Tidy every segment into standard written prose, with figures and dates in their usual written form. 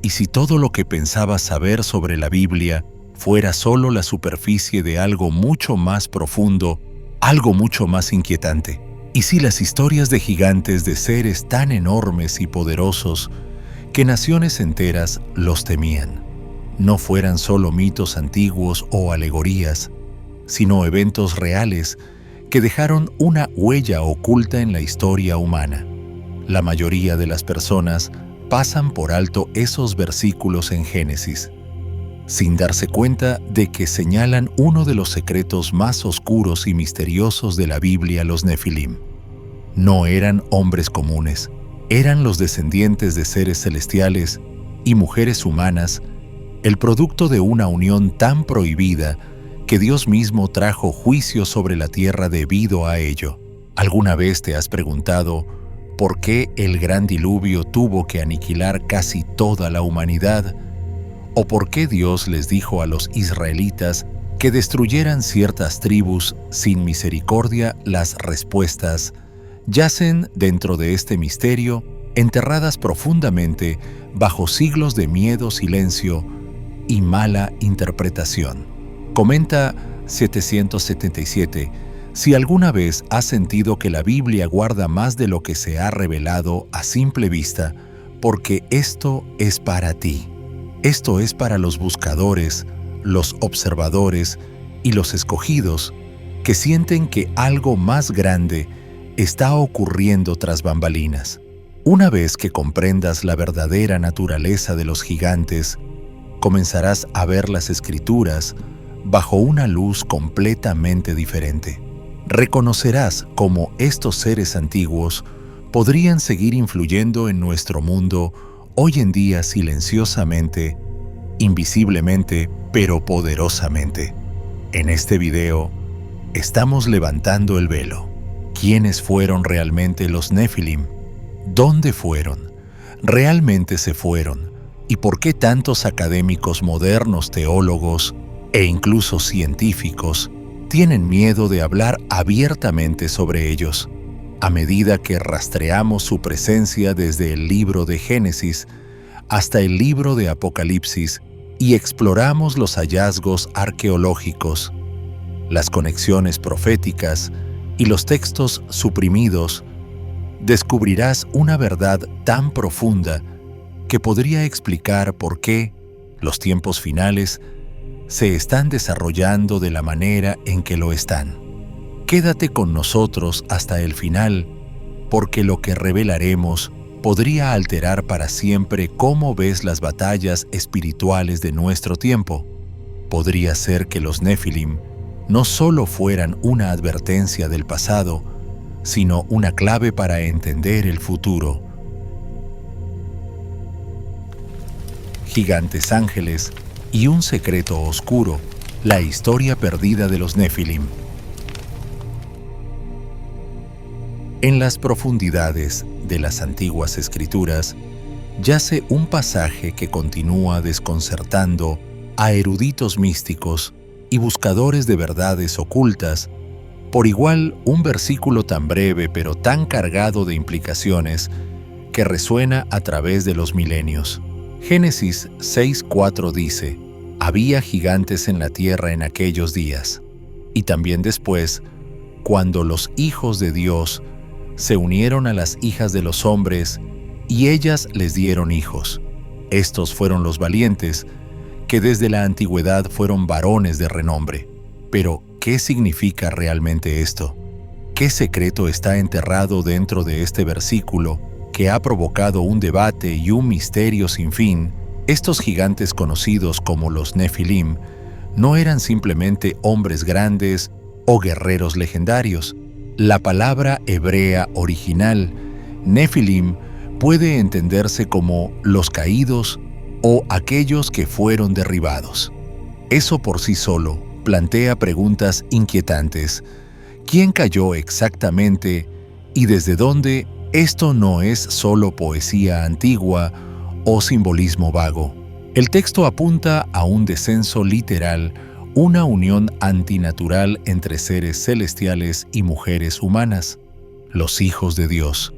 ¿Y si todo lo que pensabas saber sobre la Biblia fuera solo la superficie de algo mucho más profundo, algo mucho más inquietante? ¿Y si las historias de gigantes, de seres tan enormes y poderosos que naciones enteras los temían, no fueran solo mitos antiguos o alegorías, sino eventos reales que dejaron una huella oculta en la historia humana? La mayoría de las personas pasan por alto esos versículos en Génesis, sin darse cuenta de que señalan uno de los secretos más oscuros y misteriosos de la Biblia, los Nefilim. No eran hombres comunes, eran los descendientes de seres celestiales y mujeres humanas, el producto de una unión tan prohibida que Dios mismo trajo juicio sobre la tierra debido a ello. ¿Alguna vez te has preguntado por qué el gran diluvio tuvo que aniquilar casi toda la humanidad? ¿O por qué Dios les dijo a los israelitas que destruyeran ciertas tribus sin misericordia? Las respuestas yacen dentro de este misterio, enterradas profundamente bajo siglos de miedo, silencio y mala interpretación. Comenta 777: si alguna vez has sentido que la Biblia guarda más de lo que se ha revelado a simple vista, porque esto es para ti. Esto es para los buscadores, los observadores y los escogidos que sienten que algo más grande está ocurriendo tras bambalinas. Una vez que comprendas la verdadera naturaleza de los gigantes, comenzarás a ver las Escrituras bajo una luz completamente diferente. Reconocerás cómo estos seres antiguos podrían seguir influyendo en nuestro mundo hoy en día silenciosamente, invisiblemente, pero poderosamente. En este video, estamos levantando el velo. ¿Quiénes fueron realmente los Nefilim? ¿Dónde fueron? ¿Realmente se fueron? ¿Y por qué tantos académicos modernos, teólogos e incluso científicos tienen miedo de hablar abiertamente sobre ellos? A medida que rastreamos su presencia desde el libro de Génesis hasta el libro de Apocalipsis y exploramos los hallazgos arqueológicos, las conexiones proféticas y los textos suprimidos, descubrirás una verdad tan profunda que podría explicar por qué los tiempos finales se están desarrollando de la manera en que lo están. Quédate con nosotros hasta el final, porque lo que revelaremos podría alterar para siempre cómo ves las batallas espirituales de nuestro tiempo. Podría ser que los Nefilim no solo fueran una advertencia del pasado, sino una clave para entender el futuro. Gigantes ángeles y un secreto oscuro, la historia perdida de los Nefilim. En las profundidades de las antiguas escrituras yace un pasaje que continúa desconcertando a eruditos místicos y buscadores de verdades ocultas. Por igual, un versículo tan breve pero tan cargado de implicaciones que resuena a través de los milenios. Génesis 6:4 dice: había gigantes en la tierra en aquellos días. Y también después, cuando los hijos de Dios se unieron a las hijas de los hombres y ellas les dieron hijos. Estos fueron los valientes, que desde la antigüedad fueron varones de renombre. Pero, ¿qué significa realmente esto? ¿Qué secreto está enterrado dentro de este versículo que ha provocado un debate y un misterio sin fin? Estos gigantes conocidos como los Nefilim no eran simplemente hombres grandes o guerreros legendarios. La palabra hebrea original, Nefilim, puede entenderse como los caídos o aquellos que fueron derribados. Eso por sí solo plantea preguntas inquietantes. ¿Quién cayó exactamente y desde dónde? Esto no es solo poesía antigua o simbolismo vago. El texto apunta a un descenso literal, una unión antinatural entre seres celestiales y mujeres humanas, los hijos de Dios.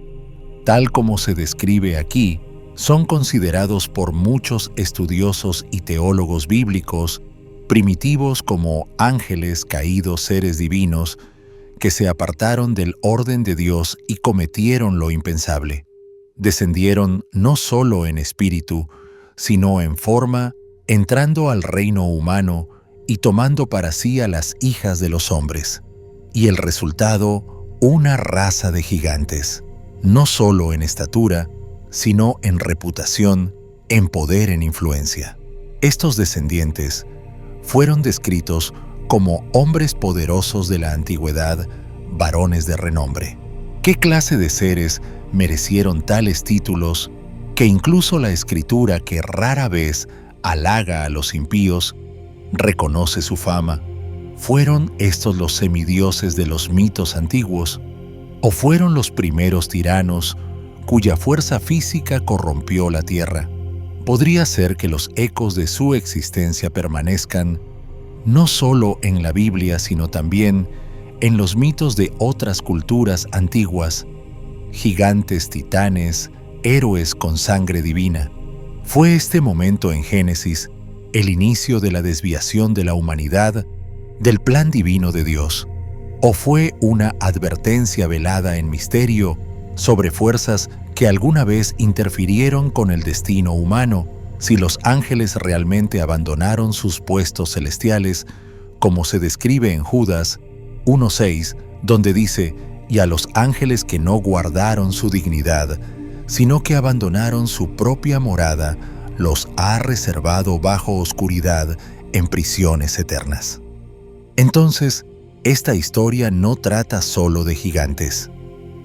Tal como se describe aquí, Son considerados por muchos estudiosos y teólogos bíblicos primitivos como ángeles caídos, seres divinos que se apartaron del orden de Dios y cometieron lo impensable. Descendieron no solo en espíritu, sino en forma, entrando al reino humano y tomando para sí a las hijas de los hombres. Y el resultado, una raza de gigantes, no solo en estatura, sino en reputación, en poder, en influencia. Estos descendientes fueron descritos como hombres poderosos de la antigüedad, varones de renombre. ¿Qué clase de seres merecieron tales títulos que incluso la Escritura, que rara vez halaga a los impíos, reconoce su fama? ¿Fueron estos los semidioses de los mitos antiguos? ¿O fueron los primeros tiranos cuya fuerza física corrompió la tierra? Podría ser que los ecos de su existencia permanezcan no solo en la Biblia, sino también en los mitos de otras culturas antiguas, gigantes, titanes, héroes con sangre divina. ¿Fue este momento en Génesis el inicio de la desviación de la humanidad del plan divino de Dios? ¿O fue una advertencia velada en misterio sobre fuerzas que alguna vez interfirieron con el destino humano, si los ángeles realmente abandonaron sus puestos celestiales, como se describe en Judas 1:6, donde dice: «Y a los ángeles que no guardaron su dignidad, sino que abandonaron su propia morada, los ha reservado bajo oscuridad en prisiones eternas». Entonces, esta historia no trata solo de gigantes.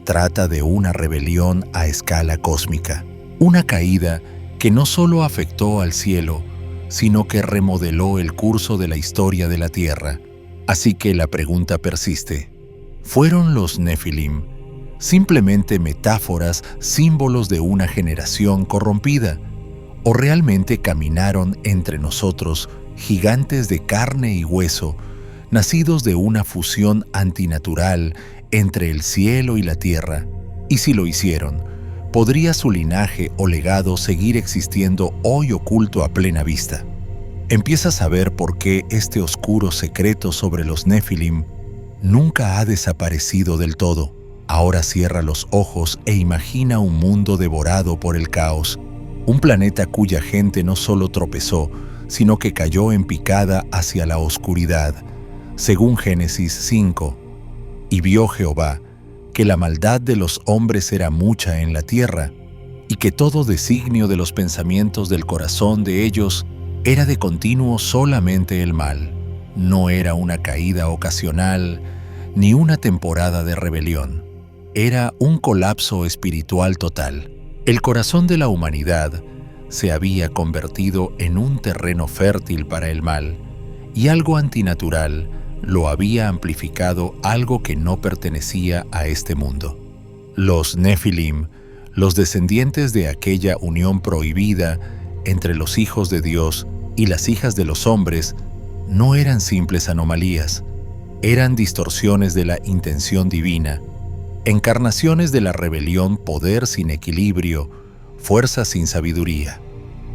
Trata de una rebelión a escala cósmica, una caída que no solo afectó al cielo, sino que remodeló el curso de la historia de la tierra. Así que la pregunta persiste: ¿fueron los Nefilim simplemente metáforas, símbolos de una generación corrompida? ¿O realmente caminaron entre nosotros gigantes de carne y hueso, nacidos de una fusión antinatural entre el cielo y la tierra? Y si lo hicieron, ¿podría su linaje o legado seguir existiendo hoy oculto a plena vista? Empiezas a ver por qué este oscuro secreto sobre los Nefilim nunca ha desaparecido del todo. Ahora cierra los ojos e imagina un mundo devorado por el caos, un planeta cuya gente no solo tropezó, sino que cayó en picada hacia la oscuridad. Según Génesis 5, «Y vio Jehová que la maldad de los hombres era mucha en la tierra, y que todo designio de los pensamientos del corazón de ellos era de continuo solamente el mal». No era una caída ocasional, ni una temporada de rebelión. Era un colapso espiritual total. El corazón de la humanidad se había convertido en un terreno fértil para el mal, y algo antinatural lo había amplificado, algo que no pertenecía a este mundo. Los Nefilim, los descendientes de aquella unión prohibida entre los hijos de Dios y las hijas de los hombres, no eran simples anomalías, eran distorsiones de la intención divina, encarnaciones de la rebelión, poder sin equilibrio, fuerza sin sabiduría.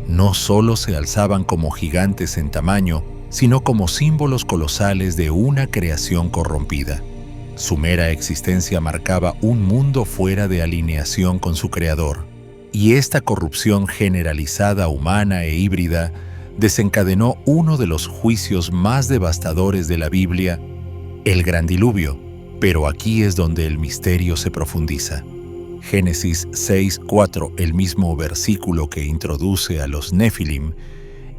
No solo se alzaban como gigantes en tamaño, sino como símbolos colosales de una creación corrompida. Su mera existencia marcaba un mundo fuera de alineación con su Creador, y esta corrupción generalizada, humana e híbrida desencadenó uno de los juicios más devastadores de la Biblia, el Gran Diluvio. Pero aquí es donde el misterio se profundiza. Génesis 6:4, el mismo versículo que introduce a los Nefilim,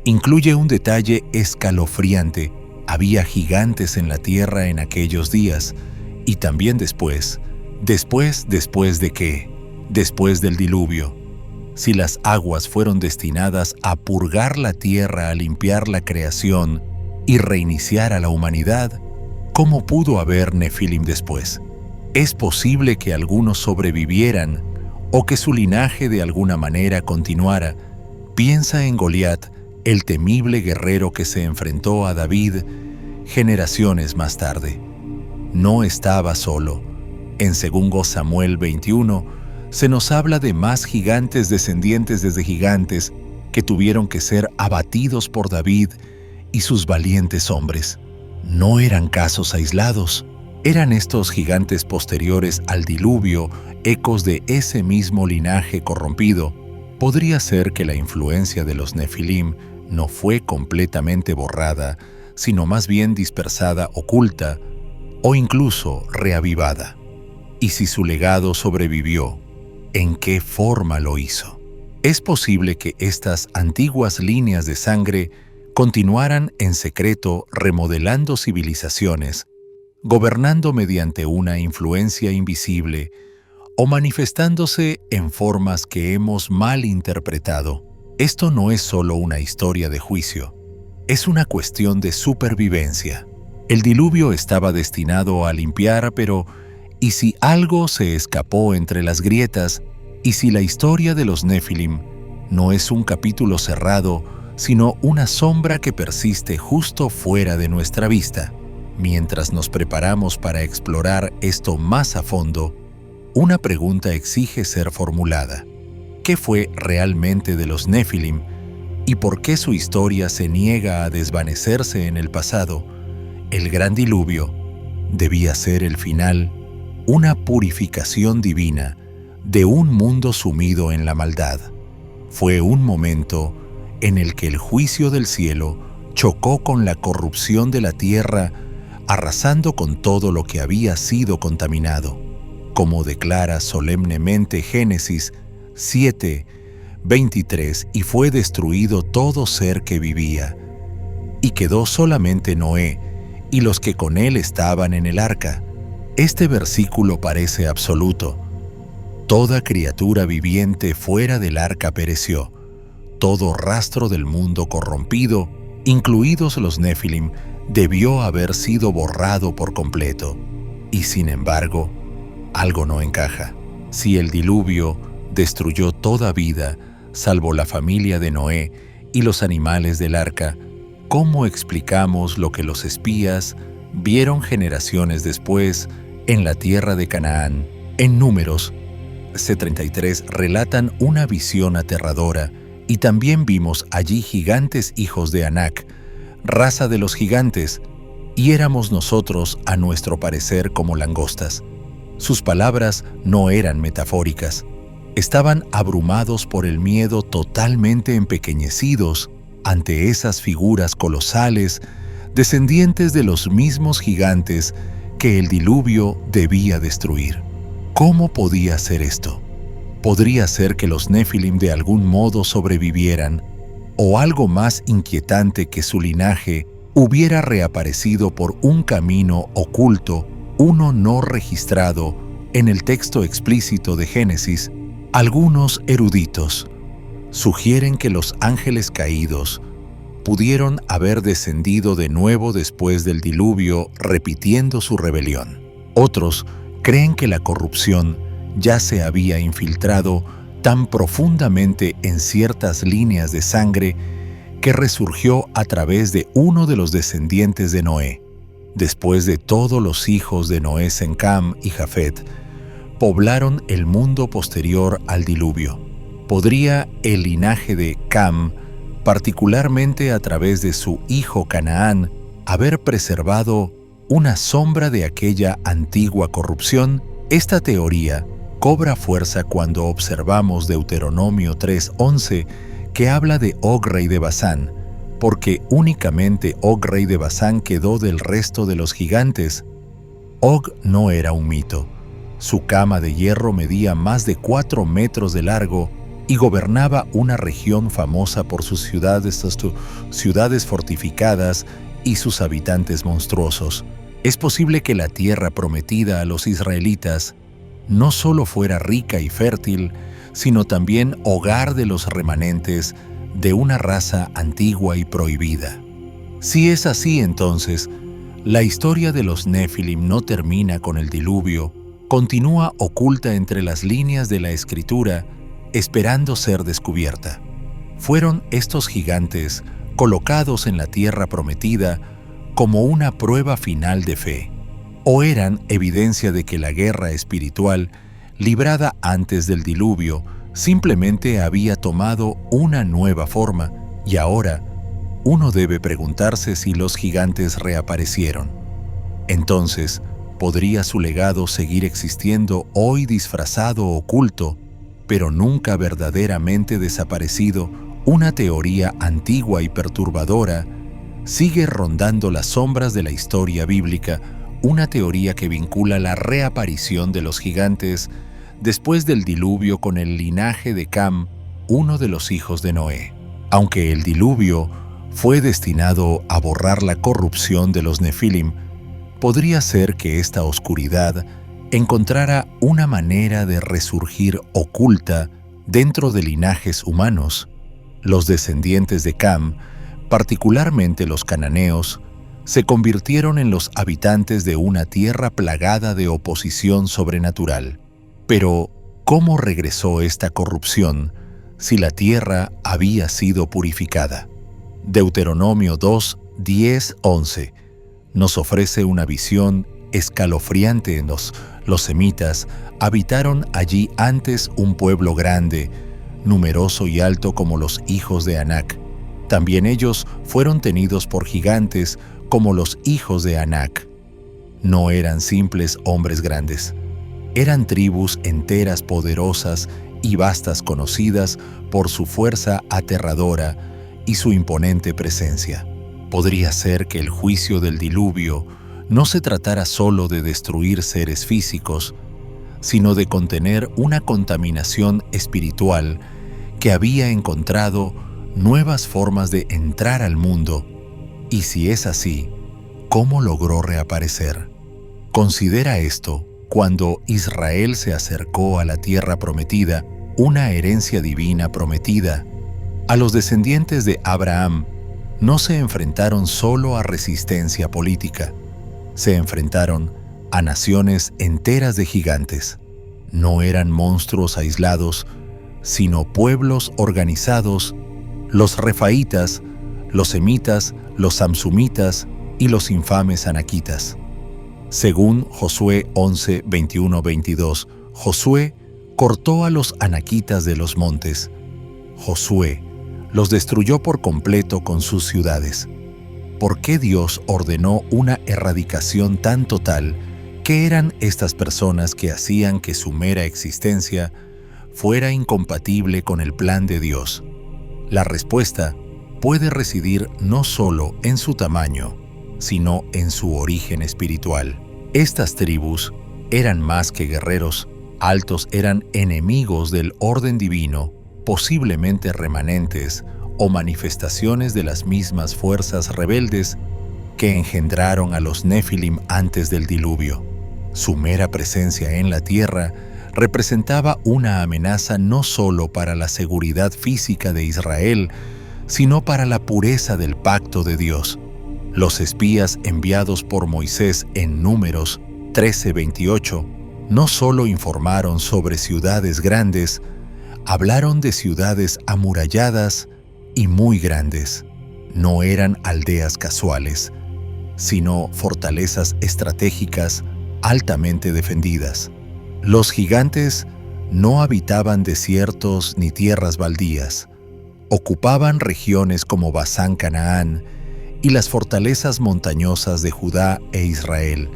incluye un detalle escalofriante. Había gigantes en la tierra en aquellos días, y también después. ¿Después de qué? Después del diluvio. Si las aguas fueron destinadas a purgar la tierra, a limpiar la creación y reiniciar a la humanidad, ¿cómo pudo haber Nefilim después? ¿Es posible que algunos sobrevivieran o que su linaje de alguna manera continuara? Piensa en Goliat, el temible guerrero que se enfrentó a David generaciones más tarde. No estaba solo. En 2 Samuel 21 se nos habla de más gigantes descendientes desde gigantes que tuvieron que ser abatidos por David y sus valientes hombres. No eran casos aislados. Eran estos gigantes posteriores al diluvio, ecos de ese mismo linaje corrompido. Podría ser que la influencia de los Nefilim no fue completamente borrada, sino más bien dispersada, oculta o incluso reavivada. Y si su legado sobrevivió, ¿en qué forma lo hizo? Es posible que estas antiguas líneas de sangre continuaran en secreto remodelando civilizaciones, gobernando mediante una influencia invisible o manifestándose en formas que hemos mal interpretado. Esto no es solo una historia de juicio, es una cuestión de supervivencia. El diluvio estaba destinado a limpiar, pero ¿y si algo se escapó entre las grietas? ¿Y si la historia de los Nefilim no es un capítulo cerrado, sino una sombra que persiste justo fuera de nuestra vista? Mientras nos preparamos para explorar esto más a fondo, una pregunta exige ser formulada. ¿Qué fue realmente de los Nefilim y por qué su historia se niega a desvanecerse en el pasado? El gran diluvio debía ser el final, una purificación divina de un mundo sumido en la maldad. Fue un momento en el que el juicio del cielo chocó con la corrupción de la tierra, arrasando con todo lo que había sido contaminado, como declara solemnemente Génesis 7:23, y fue destruido todo ser que vivía, y quedó solamente Noé y los que con él estaban en el arca. Este versículo parece absoluto. Toda criatura viviente fuera del arca pereció. Todo rastro del mundo corrompido, incluidos los Nefilim, debió haber sido borrado por completo. Y sin embargo, algo no encaja. Si el diluvio destruyó toda vida, salvo la familia de Noé y los animales del arca, ¿cómo explicamos lo que los espías vieron generaciones después en la tierra de Canaán? En Números C33 relatan una visión aterradora, y también vimos allí gigantes hijos de Anac, raza de los gigantes, y éramos nosotros, a nuestro parecer, como langostas. Sus palabras no eran metafóricas. Estaban abrumados por el miedo, totalmente empequeñecidos ante esas figuras colosales, descendientes de los mismos gigantes que el diluvio debía destruir. ¿Cómo podía ser esto? Podría ser que los Nefilim de algún modo sobrevivieran, o algo más inquietante, que su linaje hubiera reaparecido por un camino oculto, uno no registrado en el texto explícito de Génesis. Algunos eruditos sugieren que los ángeles caídos pudieron haber descendido de nuevo después del diluvio, repitiendo su rebelión. Otros creen que la corrupción ya se había infiltrado tan profundamente en ciertas líneas de sangre que resurgió a través de uno de los descendientes de Noé. Después de todos los hijos de Noé, Sem, Cam y Jafet poblaron el mundo posterior al diluvio. ¿Podría el linaje de Cam, particularmente a través de su hijo Canaán, haber preservado una sombra de aquella antigua corrupción? Esta teoría cobra fuerza cuando observamos Deuteronomio 3:11, que habla de Og, rey de Basán, porque únicamente Og, rey de Basán, quedó del resto de los gigantes. Og no era un mito. Su cama de hierro medía más de 4 metros de largo y gobernaba una región famosa por sus ciudades fortificadas y sus habitantes monstruosos. Es posible que la tierra prometida a los israelitas no solo fuera rica y fértil, sino también hogar de los remanentes de una raza antigua y prohibida. Si es así, entonces, la historia de los Nefilim no termina con el diluvio, continúa oculta entre las líneas de la Escritura, esperando ser descubierta. Fueron estos gigantes colocados en la tierra prometida como una prueba final de fe, o eran evidencia de que la guerra espiritual, librada antes del diluvio, simplemente había tomado una nueva forma, y ahora uno debe preguntarse si los gigantes reaparecieron. Entonces, ¿podría su legado seguir existiendo hoy disfrazado, oculto, pero nunca verdaderamente desaparecido? Una teoría antigua y perturbadora sigue rondando las sombras de la historia bíblica, una teoría que vincula la reaparición de los gigantes después del diluvio con el linaje de Cam, uno de los hijos de Noé. Aunque el diluvio fue destinado a borrar la corrupción de los Nefilim, podría ser que esta oscuridad encontrara una manera de resurgir oculta dentro de linajes humanos. Los descendientes de Cam, particularmente los cananeos, se convirtieron en los habitantes de una tierra plagada de oposición sobrenatural. Pero, ¿cómo regresó esta corrupción si la tierra había sido purificada? Deuteronomio 2, 10, 11 nos ofrece una visión escalofriante. Los semitas habitaron allí antes un pueblo grande, numeroso y alto como los hijos de Anac. También ellos fueron tenidos por gigantes como los hijos de Anac. No eran simples hombres grandes. Eran tribus enteras poderosas y vastas, conocidas por su fuerza aterradora y su imponente presencia. Podría ser que el juicio del diluvio no se tratara solo de destruir seres físicos, sino de contener una contaminación espiritual que había encontrado nuevas formas de entrar al mundo. Y si es así, ¿cómo logró reaparecer? Considera esto cuando Israel se acercó a la tierra prometida, una herencia divina prometida. A los descendientes de Abraham no se enfrentaron solo a resistencia política, se enfrentaron a naciones enteras de gigantes. No eran monstruos aislados, sino pueblos organizados: los refaítas, los semitas, los samsumitas y los infames anaquitas. Según Josué 11, 21, 22, Josué cortó a los anaquitas de los montes. Josué los destruyó por completo con sus ciudades. ¿Por qué Dios ordenó una erradicación tan total? ¿Qué eran estas personas que hacían que su mera existencia fuera incompatible con el plan de Dios? La respuesta puede residir no solo en su tamaño, sino en su origen espiritual. Estas tribus eran más que guerreros, altos, eran enemigos del orden divino, posiblemente remanentes o manifestaciones de las mismas fuerzas rebeldes que engendraron a los Nefilim antes del diluvio. Su mera presencia en la tierra representaba una amenaza no solo para la seguridad física de Israel, sino para la pureza del pacto de Dios. Los espías enviados por Moisés en Números 13:28 no solo informaron sobre ciudades grandes, hablaron de ciudades amuralladas y muy grandes. No eran aldeas casuales, sino fortalezas estratégicas altamente defendidas. Los gigantes no habitaban desiertos ni tierras baldías. Ocupaban regiones como Basán, Canaán y las fortalezas montañosas de Judá e Israel.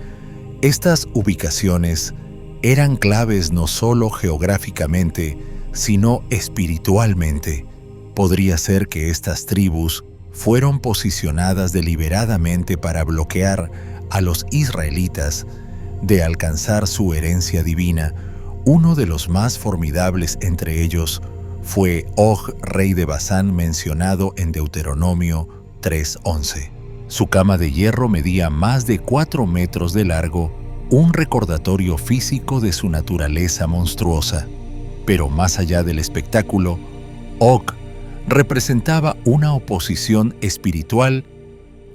Estas ubicaciones eran claves no solo geográficamente, sino espiritualmente. Podría ser que estas tribus fueron posicionadas deliberadamente para bloquear a los israelitas de alcanzar su herencia divina. Uno de los más formidables entre ellos fue Og, rey de Basán, mencionado en Deuteronomio 3:11. Su cama de hierro medía más de 4 metros de largo, un recordatorio físico de su naturaleza monstruosa. Pero más allá del espectáculo, Og representaba una oposición espiritual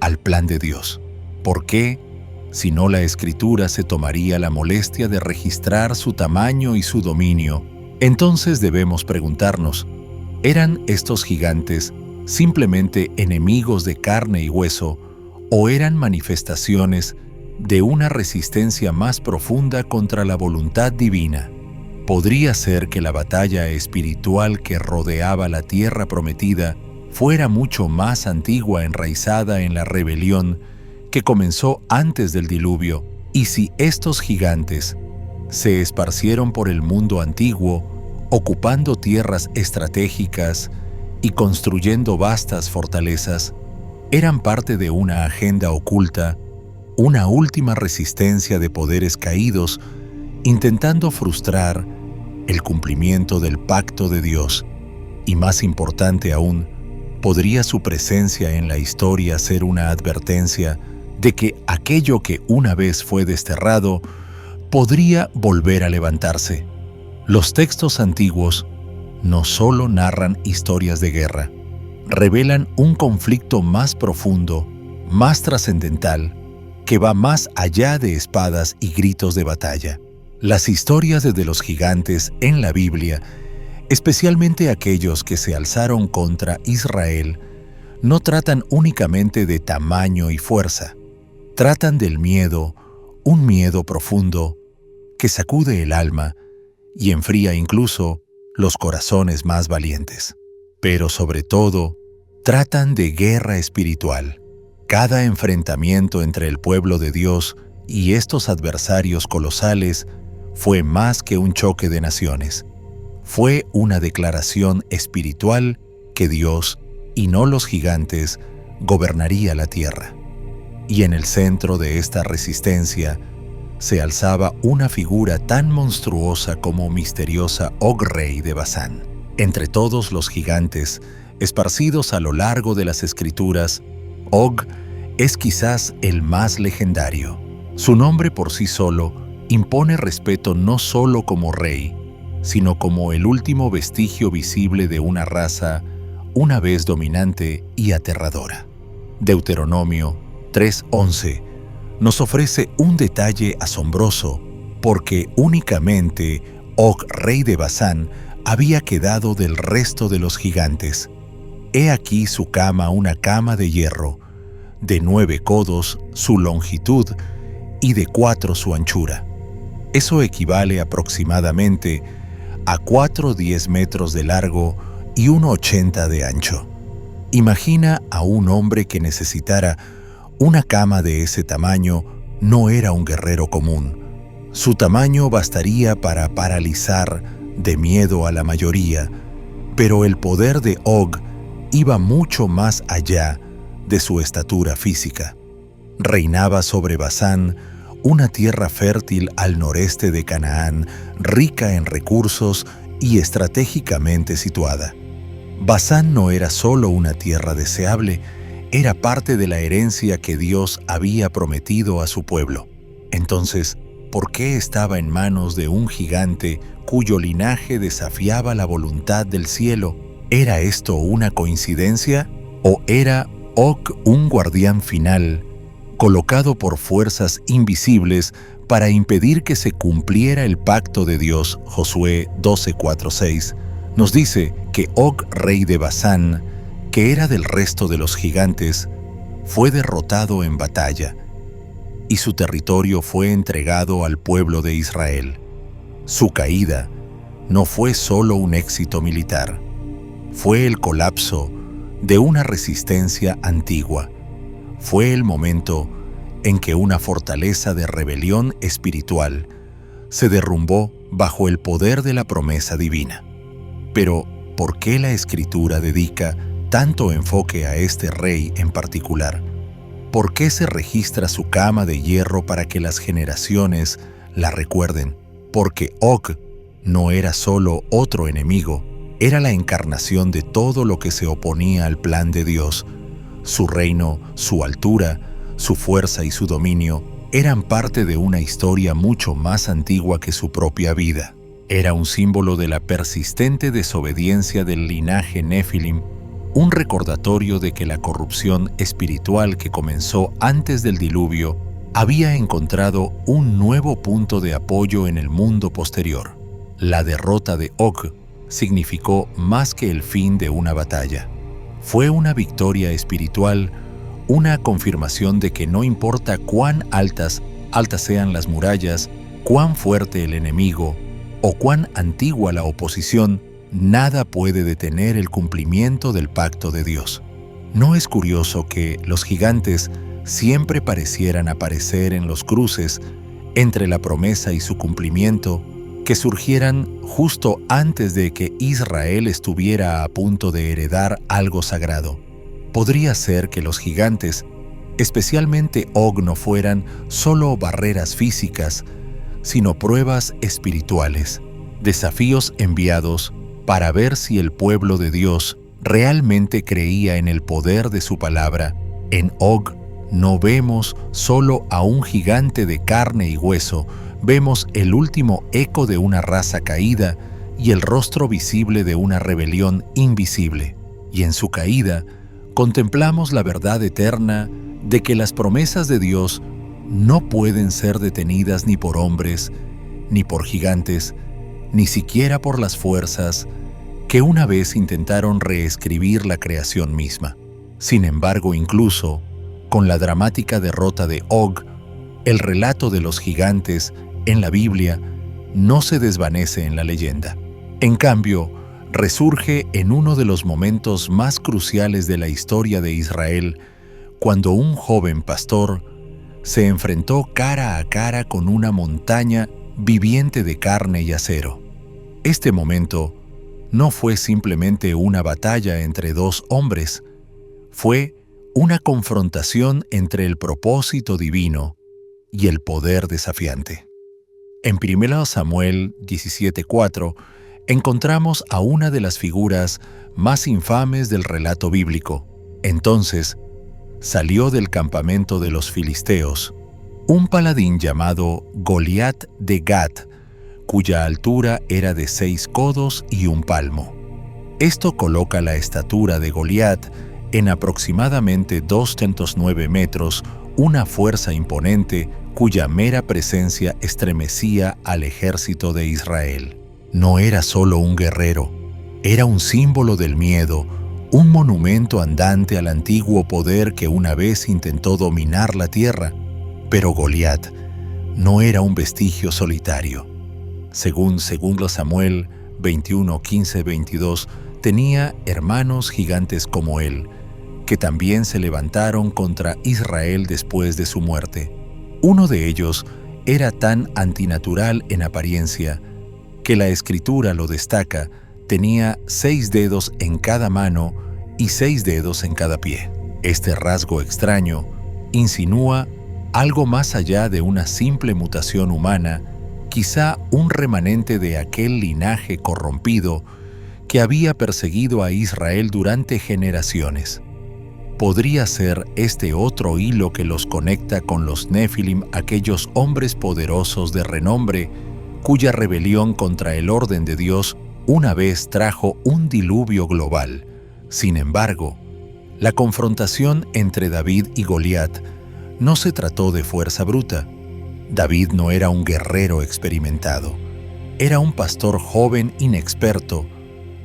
al plan de Dios. ¿Por qué? Si no, la Escritura se tomaría la molestia de registrar su tamaño y su dominio. Entonces debemos preguntarnos, ¿eran estos gigantes simplemente enemigos de carne y hueso, o eran manifestaciones de una resistencia más profunda contra la voluntad divina? Podría ser que la batalla espiritual que rodeaba la tierra prometida fuera mucho más antigua, enraizada en la rebelión que comenzó antes del diluvio, y si estos gigantes se esparcieron por el mundo antiguo, ocupando tierras estratégicas y construyendo vastas fortalezas, eran parte de una agenda oculta, una última resistencia de poderes caídos, intentando frustrar el cumplimiento del pacto de Dios. Y más importante aún, ¿podría su presencia en la historia ser una advertencia de que aquello que una vez fue desterrado podría volver a levantarse? Los textos antiguos no solo narran historias de guerra, revelan un conflicto más profundo, más trascendental, que va más allá de espadas y gritos de batalla. Las historias de los gigantes en la Biblia, especialmente aquellos que se alzaron contra Israel, no tratan únicamente de tamaño y fuerza. Tratan del miedo, un miedo profundo que sacude el alma y enfría incluso los corazones más valientes. Pero sobre todo, tratan de guerra espiritual. Cada enfrentamiento entre el pueblo de Dios y estos adversarios colosales fue más que un choque de naciones. Fue una declaración espiritual que Dios, y no los gigantes, gobernaría la tierra. Y en el centro de esta resistencia se alzaba una figura tan monstruosa como misteriosa Og, rey de Basán. Entre todos los gigantes esparcidos a lo largo de las Escrituras, Og es quizás el más legendario. Su nombre por sí solo impone respeto no solo como rey, sino como el último vestigio visible de una raza una vez dominante y aterradora. Deuteronomio 3:11 nos ofrece un detalle asombroso, porque únicamente Og, rey de Basán, había quedado del resto de los gigantes. He aquí su cama, una cama de hierro, de 9 codos su longitud y de 4 su anchura. Eso equivale aproximadamente a 4,10 metros de largo y 1,80 de ancho. Imagina a un hombre que necesitara una cama de ese tamaño. No era un guerrero común. Su tamaño bastaría para paralizar de miedo a la mayoría, pero el poder de Og iba mucho más allá de su estatura física. Reinaba sobre Basán, una tierra fértil al noreste de Canaán, rica en recursos y estratégicamente situada. Basán no era solo una tierra deseable, era parte de la herencia que Dios había prometido a su pueblo. Entonces, ¿por qué estaba en manos de un gigante cuyo linaje desafiaba la voluntad del cielo? ¿Era esto una coincidencia? ¿O era Og un guardián final, colocado por fuerzas invisibles para impedir que se cumpliera el pacto de Dios? Josué 12:4-6 nos dice que Og, rey de Basán, que era del resto de los gigantes, fue derrotado en batalla, y su territorio fue entregado al pueblo de Israel. Su caída no fue solo un éxito militar, fue el colapso de una resistencia antigua. Fue el momento en que una fortaleza de rebelión espiritual se derrumbó bajo el poder de la promesa divina. Pero, ¿por qué la Escritura dedica tanto enfoque a este rey en particular? ¿Por qué se registra su cama de hierro para que las generaciones la recuerden? Porque Og no era solo otro enemigo, era la encarnación de todo lo que se oponía al plan de Dios. Su reino, su altura, su fuerza y su dominio eran parte de una historia mucho más antigua que su propia vida. Era un símbolo de la persistente desobediencia del linaje Nefilim, un recordatorio de que la corrupción espiritual que comenzó antes del diluvio había encontrado un nuevo punto de apoyo en el mundo posterior. La derrota de Og significó más que el fin de una batalla. Fue una victoria espiritual, una confirmación de que no importa cuán altas sean las murallas, cuán fuerte el enemigo, o cuán antigua la oposición, nada puede detener el cumplimiento del pacto de Dios. ¿No es curioso que los gigantes siempre parecieran aparecer en los cruces entre la promesa y su cumplimiento, que surgieran justo antes de que Israel estuviera a punto de heredar algo sagrado? Podría ser que los gigantes, especialmente Og, no fueran solo barreras físicas, sino pruebas espirituales, desafíos enviados para ver si el pueblo de Dios realmente creía en el poder de su palabra. En Og no vemos solo a un gigante de carne y hueso, vemos el último eco de una raza caída y el rostro visible de una rebelión invisible. Y en su caída, contemplamos la verdad eterna de que las promesas de Dios no pueden ser detenidas ni por hombres, ni por gigantes, ni siquiera por las fuerzas que una vez intentaron reescribir la creación misma. Sin embargo, incluso con la dramática derrota de Og, el relato de los gigantes en la Biblia no se desvanece en la leyenda. En cambio, resurge en uno de los momentos más cruciales de la historia de Israel, cuando un joven pastor se enfrentó cara a cara con una montaña viviente de carne y acero. Este momento no fue simplemente una batalla entre dos hombres, fue una confrontación entre el propósito divino y el poder desafiante. En 1 Samuel 17:4 encontramos a una de las figuras más infames del relato bíblico. Entonces, salió del campamento de los filisteos un paladín llamado Goliat de Gat, cuya altura era de 6 codos y 1 palmo. Esto coloca la estatura de Goliat en aproximadamente 209 metros, una fuerza imponente cuya mera presencia estremecía al ejército de Israel. No era solo un guerrero, era un símbolo del miedo, un monumento andante al antiguo poder que una vez intentó dominar la tierra. Pero Goliat no era un vestigio solitario. Según Samuel 21, 15, 22, tenía hermanos gigantes como él, que también se levantaron contra Israel después de su muerte. Uno de ellos era tan antinatural en apariencia que la Escritura lo destaca. Tenía 6 dedos en cada mano y 6 dedos en cada pie. Este rasgo extraño insinúa algo más allá de una simple mutación humana, quizá un remanente de aquel linaje corrompido que había perseguido a Israel durante generaciones. Podría ser este otro hilo que los conecta con los Nefilim, aquellos hombres poderosos de renombre cuya rebelión contra el orden de Dios una vez trajo un diluvio global. Sin embargo, la confrontación entre David y Goliat no se trató de fuerza bruta. David no era un guerrero experimentado. Era un pastor joven inexperto,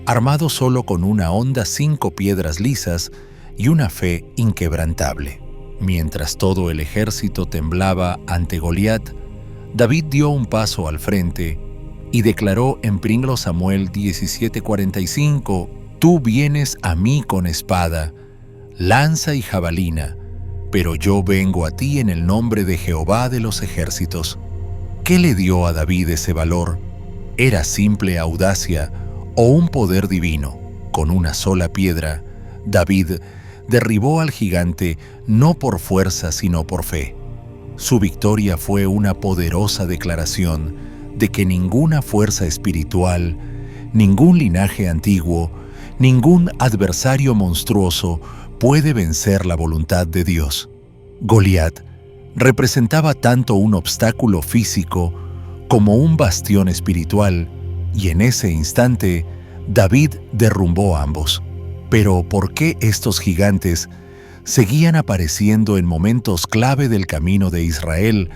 armado solo con una honda 5 piedras lisas y una fe inquebrantable. Mientras todo el ejército temblaba ante Goliat, David dio un paso al frente y declaró en 1 Samuel 17:45: «Tú vienes a mí con espada, lanza y jabalina, pero yo vengo a ti en el nombre de Jehová de los ejércitos». ¿Qué le dio a David ese valor? ¿Era simple audacia o un poder divino? Con una sola piedra, David derribó al gigante no por fuerza sino por fe. Su victoria fue una poderosa declaración de que ninguna fuerza espiritual, ningún linaje antiguo, ningún adversario monstruoso puede vencer la voluntad de Dios. Goliat representaba tanto un obstáculo físico como un bastión espiritual, y en ese instante David derrumbó ambos. Pero ¿por qué estos gigantes seguían apareciendo en momentos clave del camino de Israel,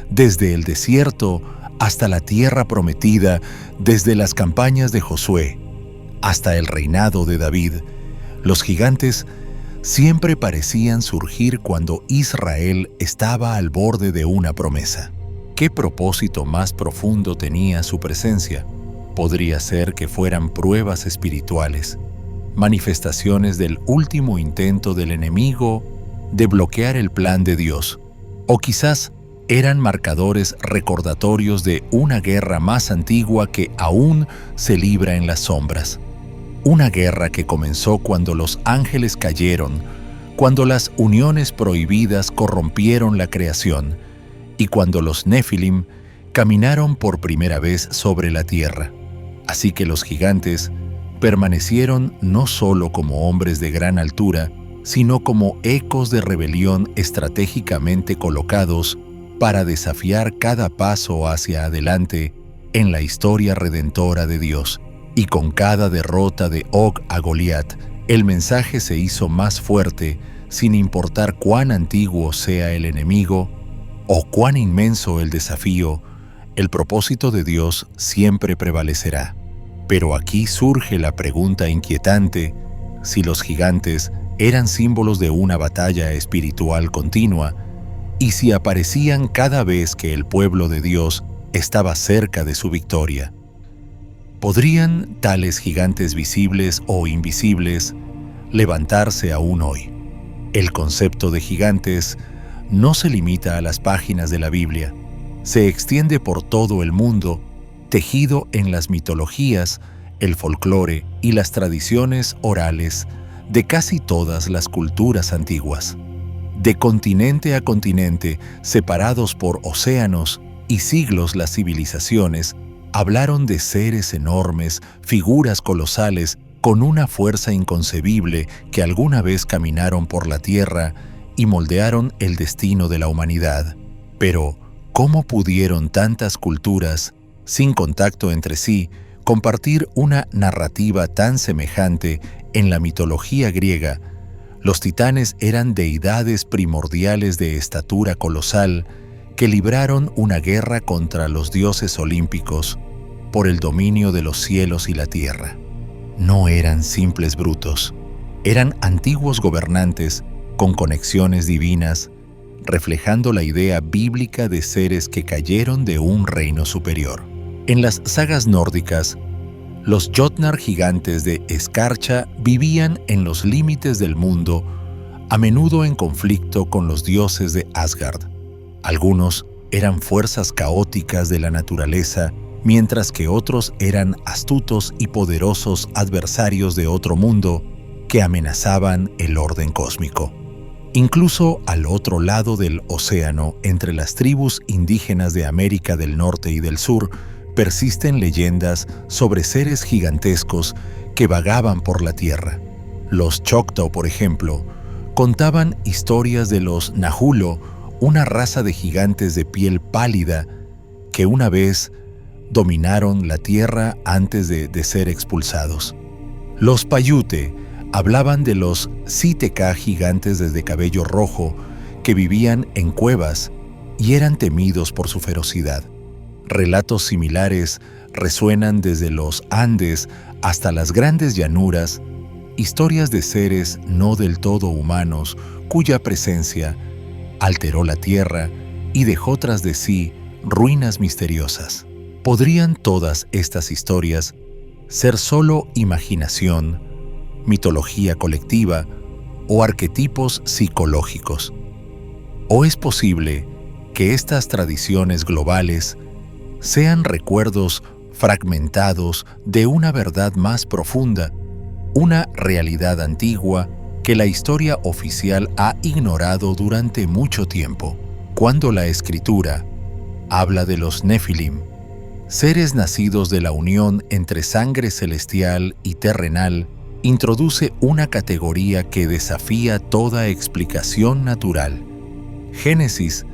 desde el desierto hasta la tierra prometida, desde las campañas de Josué hasta el reinado de David? Los gigantes siempre parecían surgir cuando Israel estaba al borde de una promesa. ¿Qué propósito más profundo tenía su presencia? Podría ser que fueran pruebas espirituales, manifestaciones del último intento del enemigo de bloquear el plan de Dios, o quizás eran marcadores recordatorios de una guerra más antigua que aún se libra en las sombras. Una guerra que comenzó cuando los ángeles cayeron, cuando las uniones prohibidas corrompieron la creación y cuando los Nefilim caminaron por primera vez sobre la tierra. Así que los gigantes permanecieron no solo como hombres de gran altura, sino como ecos de rebelión estratégicamente colocados para desafiar cada paso hacia adelante en la historia redentora de Dios. Y con cada derrota de Og a Goliat, el mensaje se hizo más fuerte, sin importar cuán antiguo sea el enemigo o cuán inmenso el desafío, el propósito de Dios siempre prevalecerá. Pero aquí surge la pregunta inquietante: si los gigantes eran símbolos de una batalla espiritual continua, y si aparecían cada vez que el pueblo de Dios estaba cerca de su victoria. ¿Podrían tales gigantes visibles o invisibles levantarse aún hoy? El concepto de gigantes no se limita a las páginas de la Biblia, se extiende por todo el mundo, tejido en las mitologías, el folclore y las tradiciones orales de casi todas las culturas antiguas. De continente a continente, separados por océanos y siglos, las civilizaciones hablaron de seres enormes, figuras colosales, con una fuerza inconcebible que alguna vez caminaron por la tierra y moldearon el destino de la humanidad. Pero, ¿cómo pudieron tantas culturas, sin contacto entre sí, compartir una narrativa tan semejante? En la mitología griega, los titanes eran deidades primordiales de estatura colosal que libraron una guerra contra los dioses olímpicos por el dominio de los cielos y la tierra. No eran simples brutos, eran antiguos gobernantes con conexiones divinas, reflejando la idea bíblica de seres que cayeron de un reino superior. En las sagas nórdicas, los Jotnar, gigantes de escarcha, vivían en los límites del mundo, a menudo en conflicto con los dioses de Asgard. Algunos eran fuerzas caóticas de la naturaleza, mientras que otros eran astutos y poderosos adversarios de otro mundo que amenazaban el orden cósmico. Incluso al otro lado del océano, entre las tribus indígenas de América del Norte y del Sur, persisten leyendas sobre seres gigantescos que vagaban por la tierra. Los Choctaw, por ejemplo, contaban historias de los Nahulo, una raza de gigantes de piel pálida que una vez dominaron la tierra antes de ser expulsados. Los Paiute hablaban de los Siteka, gigantes de cabello rojo que vivían en cuevas y eran temidos por su ferocidad. Relatos similares resuenan desde los Andes hasta las grandes llanuras, historias de seres no del todo humanos cuya presencia alteró la tierra y dejó tras de sí ruinas misteriosas. ¿Podrían todas estas historias ser solo imaginación, mitología colectiva o arquetipos psicológicos? ¿O es posible que estas tradiciones globales sean recuerdos fragmentados de una verdad más profunda, una realidad antigua que la historia oficial ha ignorado durante mucho tiempo? Cuando la Escritura habla de los Nefilim, seres nacidos de la unión entre sangre celestial y terrenal, introduce una categoría que desafía toda explicación natural. Génesis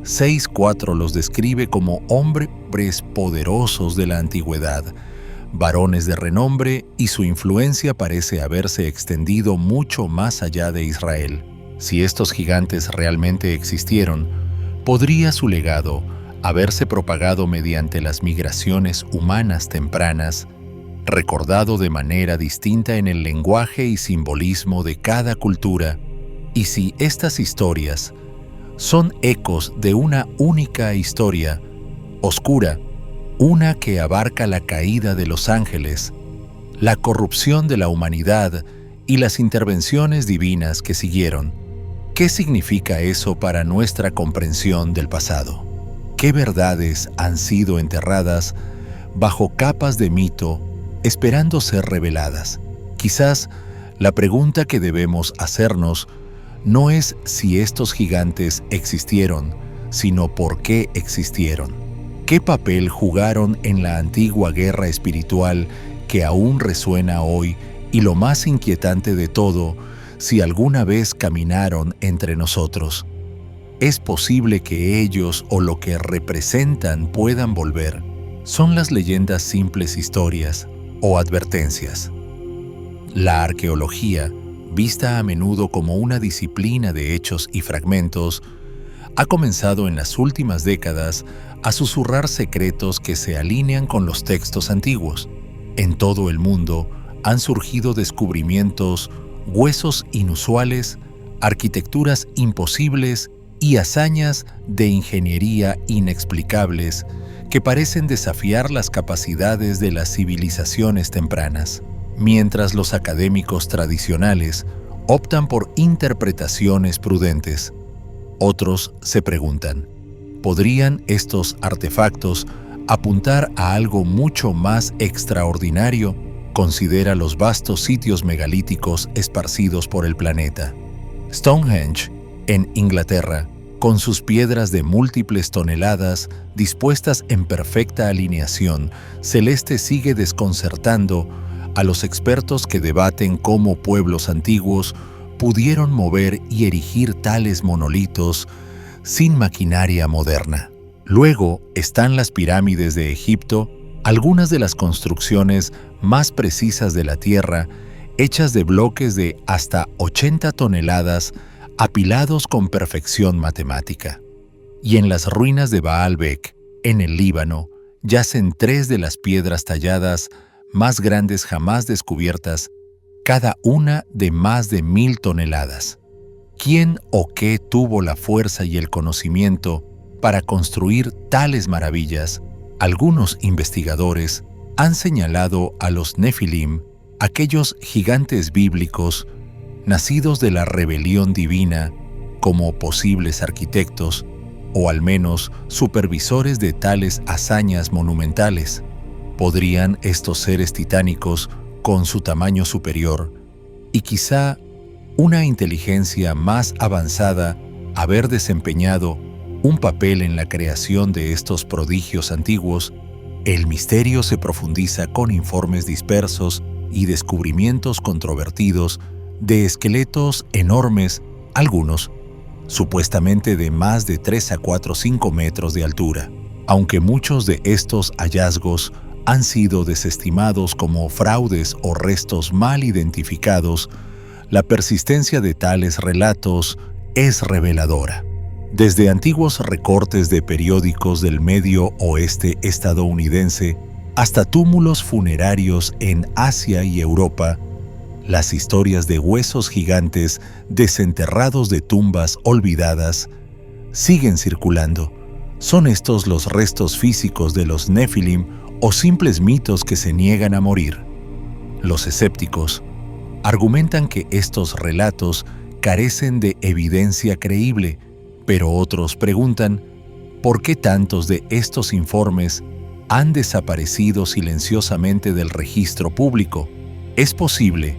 6:4 los describe como hombres poderosos de la antigüedad, varones de renombre, y su influencia parece haberse extendido mucho más allá de Israel. Si estos gigantes realmente existieron, ¿podría su legado haberse propagado mediante las migraciones humanas tempranas, recordado de manera distinta en el lenguaje y simbolismo de cada cultura? Y si estas historias son ecos de una única historia, oscura, una que abarca la caída de los ángeles, la corrupción de la humanidad y las intervenciones divinas que siguieron. ¿Qué significa eso para nuestra comprensión del pasado? ¿Qué verdades han sido enterradas bajo capas de mito, esperando ser reveladas? Quizás la pregunta que debemos hacernos no es si estos gigantes existieron, sino por qué existieron. ¿Qué papel jugaron en la antigua guerra espiritual que aún resuena hoy? Y lo más inquietante de todo, si alguna vez caminaron entre nosotros. ¿Es posible que ellos o lo que representan puedan volver? ¿Son las leyendas simples historias o advertencias? La arqueología, vista a menudo como una disciplina de hechos y fragmentos, ha comenzado en las últimas décadas a susurrar secretos que se alinean con los textos antiguos. En todo el mundo han surgido descubrimientos, huesos inusuales, arquitecturas imposibles y hazañas de ingeniería inexplicables que parecen desafiar las capacidades de las civilizaciones tempranas. Mientras los académicos tradicionales optan por interpretaciones prudentes, otros se preguntan, ¿podrían estos artefactos apuntar a algo mucho más extraordinario? Considera los vastos sitios megalíticos esparcidos por el planeta. Stonehenge, en Inglaterra, con sus piedras de múltiples toneladas dispuestas en perfecta alineación, celeste sigue desconcertando a los expertos que debaten cómo pueblos antiguos pudieron mover y erigir tales monolitos sin maquinaria moderna. Luego están las pirámides de Egipto, algunas de las construcciones más precisas de la Tierra, hechas de bloques de hasta 80 toneladas, apilados con perfección matemática. Y en las ruinas de Baalbek, en el Líbano, yacen 3 de las piedras talladas más grandes jamás descubiertas, cada una de más de 1000 toneladas. ¿Quién o qué tuvo la fuerza y el conocimiento para construir tales maravillas? Algunos investigadores han señalado a los Nefilim, aquellos gigantes bíblicos, nacidos de la rebelión divina, como posibles arquitectos, o al menos supervisores de tales hazañas monumentales. ¿Podrían estos seres titánicos, con su tamaño superior, y quizá una inteligencia más avanzada, haber desempeñado un papel en la creación de estos prodigios antiguos? El misterio se profundiza con informes dispersos y descubrimientos controvertidos de esqueletos enormes, algunos supuestamente de más de 3 a 4 o 5 metros de altura. Aunque muchos de estos hallazgos han sido desestimados como fraudes o restos mal identificados, la persistencia de tales relatos es reveladora. Desde antiguos recortes de periódicos del Medio Oeste estadounidense hasta túmulos funerarios en Asia y Europa, las historias de huesos gigantes desenterrados de tumbas olvidadas siguen circulando. ¿Son estos los restos físicos de los Nefilim o simples mitos que se niegan a morir? Los escépticos argumentan que estos relatos carecen de evidencia creíble, pero otros preguntan ¿por qué tantos de estos informes han desaparecido silenciosamente del registro público? ¿Es posible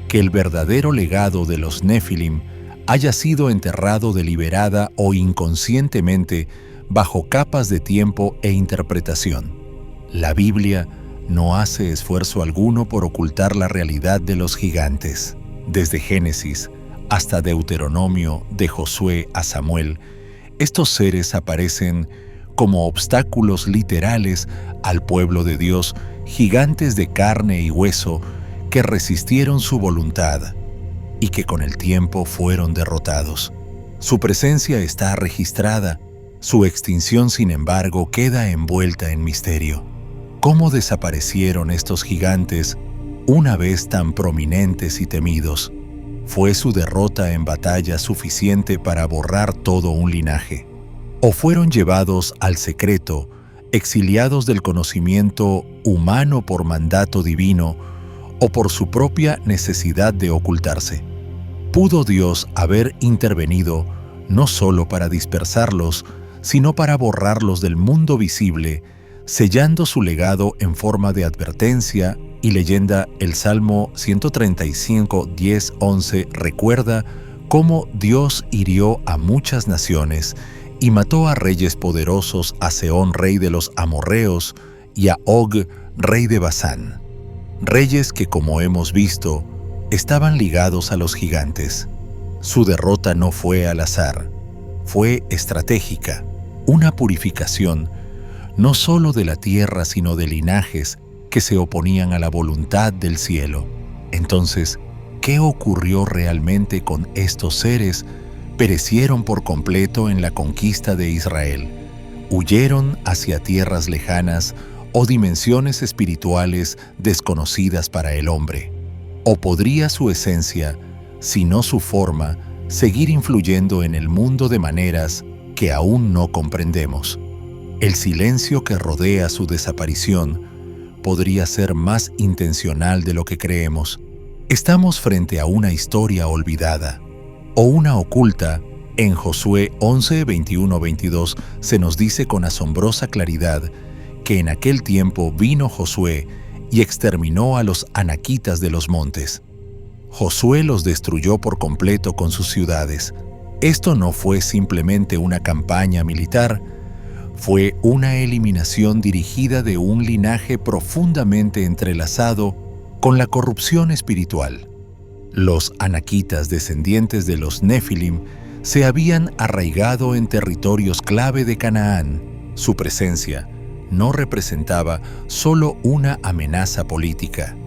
que el verdadero legado de los Nefilim haya sido enterrado deliberada o inconscientemente bajo capas de tiempo e interpretación? La Biblia no hace esfuerzo alguno por ocultar la realidad de los gigantes. Desde Génesis hasta Deuteronomio, de Josué a Samuel, estos seres aparecen como obstáculos literales al pueblo de Dios, gigantes de carne y hueso que resistieron su voluntad y que con el tiempo fueron derrotados. Su presencia está registrada, su extinción, sin embargo, queda envuelta en misterio. ¿Cómo desaparecieron estos gigantes una vez tan prominentes y temidos? ¿Fue su derrota en batalla suficiente para borrar todo un linaje? ¿O fueron llevados al secreto exiliados del conocimiento humano por mandato divino o por su propia necesidad de ocultarse. Pudo Dios haber intervenido no solo para dispersarlos, sino para borrarlos del mundo visible, sellando su legado en forma de advertencia y leyenda. El Salmo 135, 10, 11 recuerda cómo Dios hirió a muchas naciones y mató a reyes poderosos, a Sehón, rey de los amorreos, y a Og, rey de Basán. Reyes que, como hemos visto, estaban ligados a los gigantes. Su derrota no fue al azar, fue estratégica, una purificación no solo de la tierra, sino de linajes que se oponían a la voluntad del cielo. Entonces, ¿qué ocurrió realmente con estos seres? Perecieron por completo en la conquista de Israel. Huyeron hacia tierras lejanas o dimensiones espirituales desconocidas para el hombre. ¿O podría su esencia, si no su forma, seguir influyendo en el mundo de maneras que aún no comprendemos? El silencio que rodea su desaparición podría ser más intencional de lo que creemos. Estamos frente a una historia olvidada o una oculta. En Josué 11, 21, 22 se nos dice con asombrosa claridad que en aquel tiempo vino Josué y exterminó a los anaquitas de los montes. Josué los destruyó por completo con sus ciudades. Esto no fue simplemente una campaña militar, fue una eliminación dirigida de un linaje profundamente entrelazado con la corrupción espiritual. Los anaquitas, descendientes de los Nefilim, se habían arraigado en territorios clave de Canaán. Su presencia no representaba solo una amenaza política,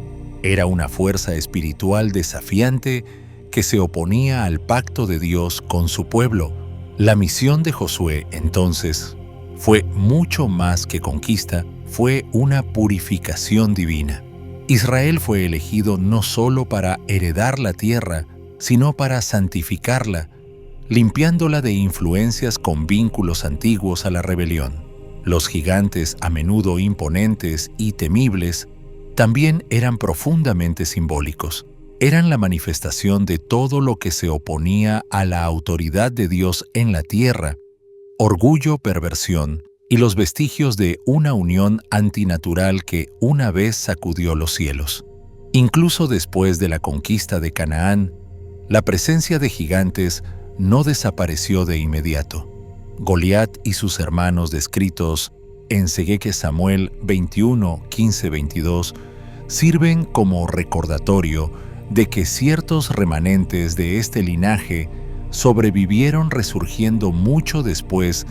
era una fuerza espiritual desafiante que se oponía al pacto de Dios con su pueblo. La misión de Josué, entonces, fue mucho más que conquista, fue una purificación divina. Israel fue elegido no solo para heredar la tierra, sino para santificarla, limpiándola de influencias con vínculos antiguos a la rebelión. Los gigantes, a menudo imponentes y temibles, también eran profundamente simbólicos. Eran la manifestación de todo lo que se oponía a la autoridad de Dios en la tierra: orgullo, perversión y los vestigios de una unión antinatural que una vez sacudió los cielos. Incluso después de la conquista de Canaán, la presencia de gigantes no desapareció de inmediato. Goliat y sus hermanos descritos en Segueque Samuel 21, 15, 22 sirven como recordatorio de que ciertos remanentes de este linaje sobrevivieron, resurgiendo mucho después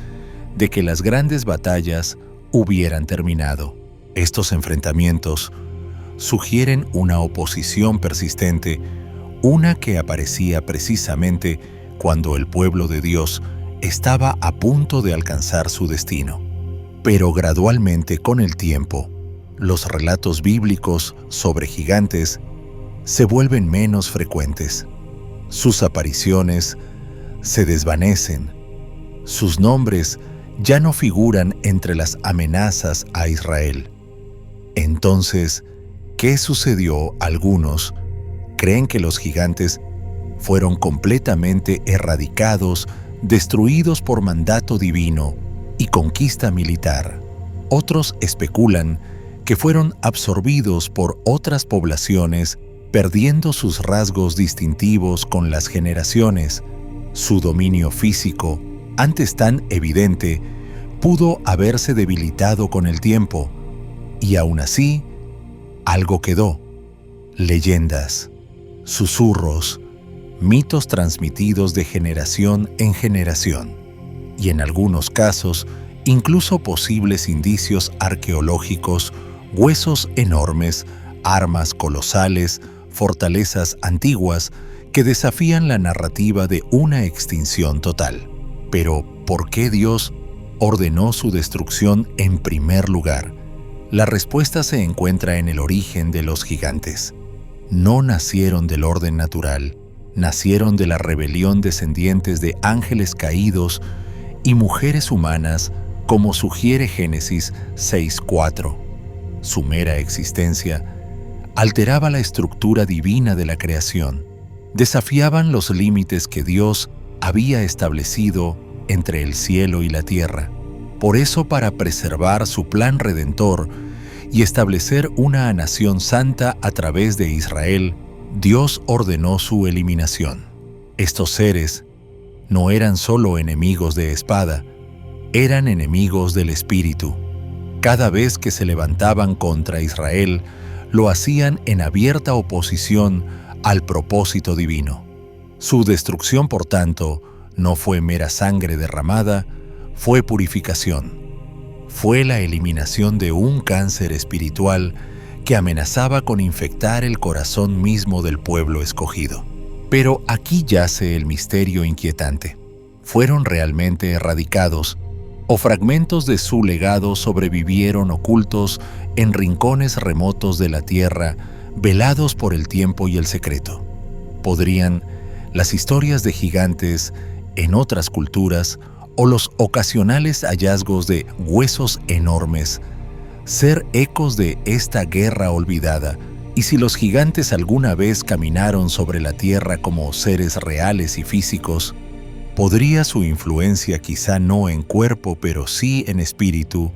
de que las grandes batallas hubieran terminado. Estos enfrentamientos sugieren una oposición persistente, una que aparecía precisamente cuando el pueblo de Dios estaba a punto de alcanzar su destino. Pero gradualmente, con el tiempo, los relatos bíblicos sobre gigantes se vuelven menos frecuentes. Sus apariciones se desvanecen. Sus nombres ya no figuran entre las amenazas a Israel. Entonces, ¿qué sucedió? Algunos creen que los gigantes fueron completamente erradicados, destruidos por mandato divino y conquista militar. Otros especulan que fueron absorbidos por otras poblaciones, perdiendo sus rasgos distintivos con las generaciones. Su dominio físico, antes tan evidente, pudo haberse debilitado con el tiempo, y aún así, algo quedó: leyendas, susurros, mitos transmitidos de generación en generación, y en algunos casos, incluso posibles indicios arqueológicos, huesos enormes, armas colosales, fortalezas antiguas que desafían la narrativa de una extinción total. Pero, ¿por qué Dios ordenó su destrucción en primer lugar? La respuesta se encuentra en el origen de los gigantes. No nacieron del orden natural, nacieron de la rebelión descendientes de ángeles caídos y mujeres humanas como sugiere Génesis 6:4. Su mera existencia alteraba la estructura divina de la creación. Desafiaban los límites que Dios había establecido entre el cielo y la tierra. Por eso, para preservar su plan redentor y establecer una nación santa a través de Israel, Dios ordenó su eliminación. Estos seres no eran solo enemigos de espada, eran enemigos del espíritu. Cada vez que se levantaban contra Israel, lo hacían en abierta oposición al propósito divino. Su destrucción, por tanto, no fue mera sangre derramada, fue purificación. Fue la eliminación de un cáncer espiritual que amenazaba con infectar el corazón mismo del pueblo escogido. Pero aquí yace el misterio inquietante. ¿Fueron realmente erradicados o fragmentos de su legado sobrevivieron ocultos en rincones remotos de la tierra, velados por el tiempo y el secreto? ¿Podrían las historias de gigantes en otras culturas o los ocasionales hallazgos de huesos enormes ser ecos de esta guerra olvidada? Y si los gigantes alguna vez caminaron sobre la tierra como seres reales y físicos, ¿podría su influencia, quizá no en cuerpo, pero sí en espíritu,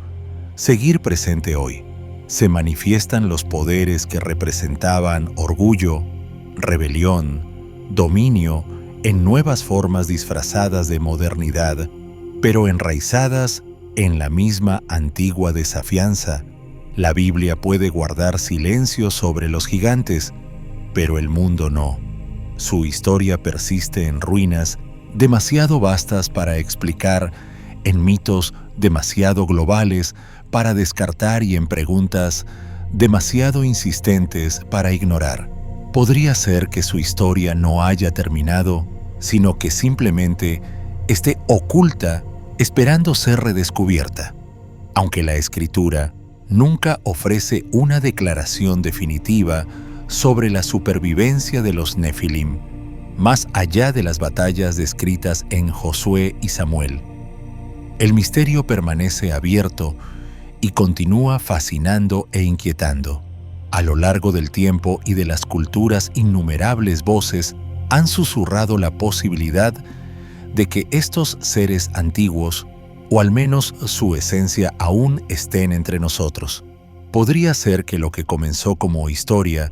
seguir presente hoy? Se manifiestan los poderes que representaban orgullo, rebelión, dominio en nuevas formas disfrazadas de modernidad, pero enraizadas en la misma antigua desafianza. La Biblia puede guardar silencio sobre los gigantes, pero el mundo no. Su historia persiste en ruinas demasiado vastas para explicar, en mitos demasiado globales para descartar y en preguntas demasiado insistentes para ignorar. Podría ser que su historia no haya terminado, sino que simplemente esté oculta esperando ser redescubierta. Aunque la Escritura nunca ofrece una declaración definitiva sobre la supervivencia de los Nefilim, más allá de las batallas descritas en Josué y Samuel. El misterio permanece abierto y continúa fascinando e inquietando. A lo largo del tiempo y de las culturas, innumerables voces han susurrado la posibilidad de que estos seres antiguos, o al menos su esencia, aún estén entre nosotros. Podría ser que lo que comenzó como historia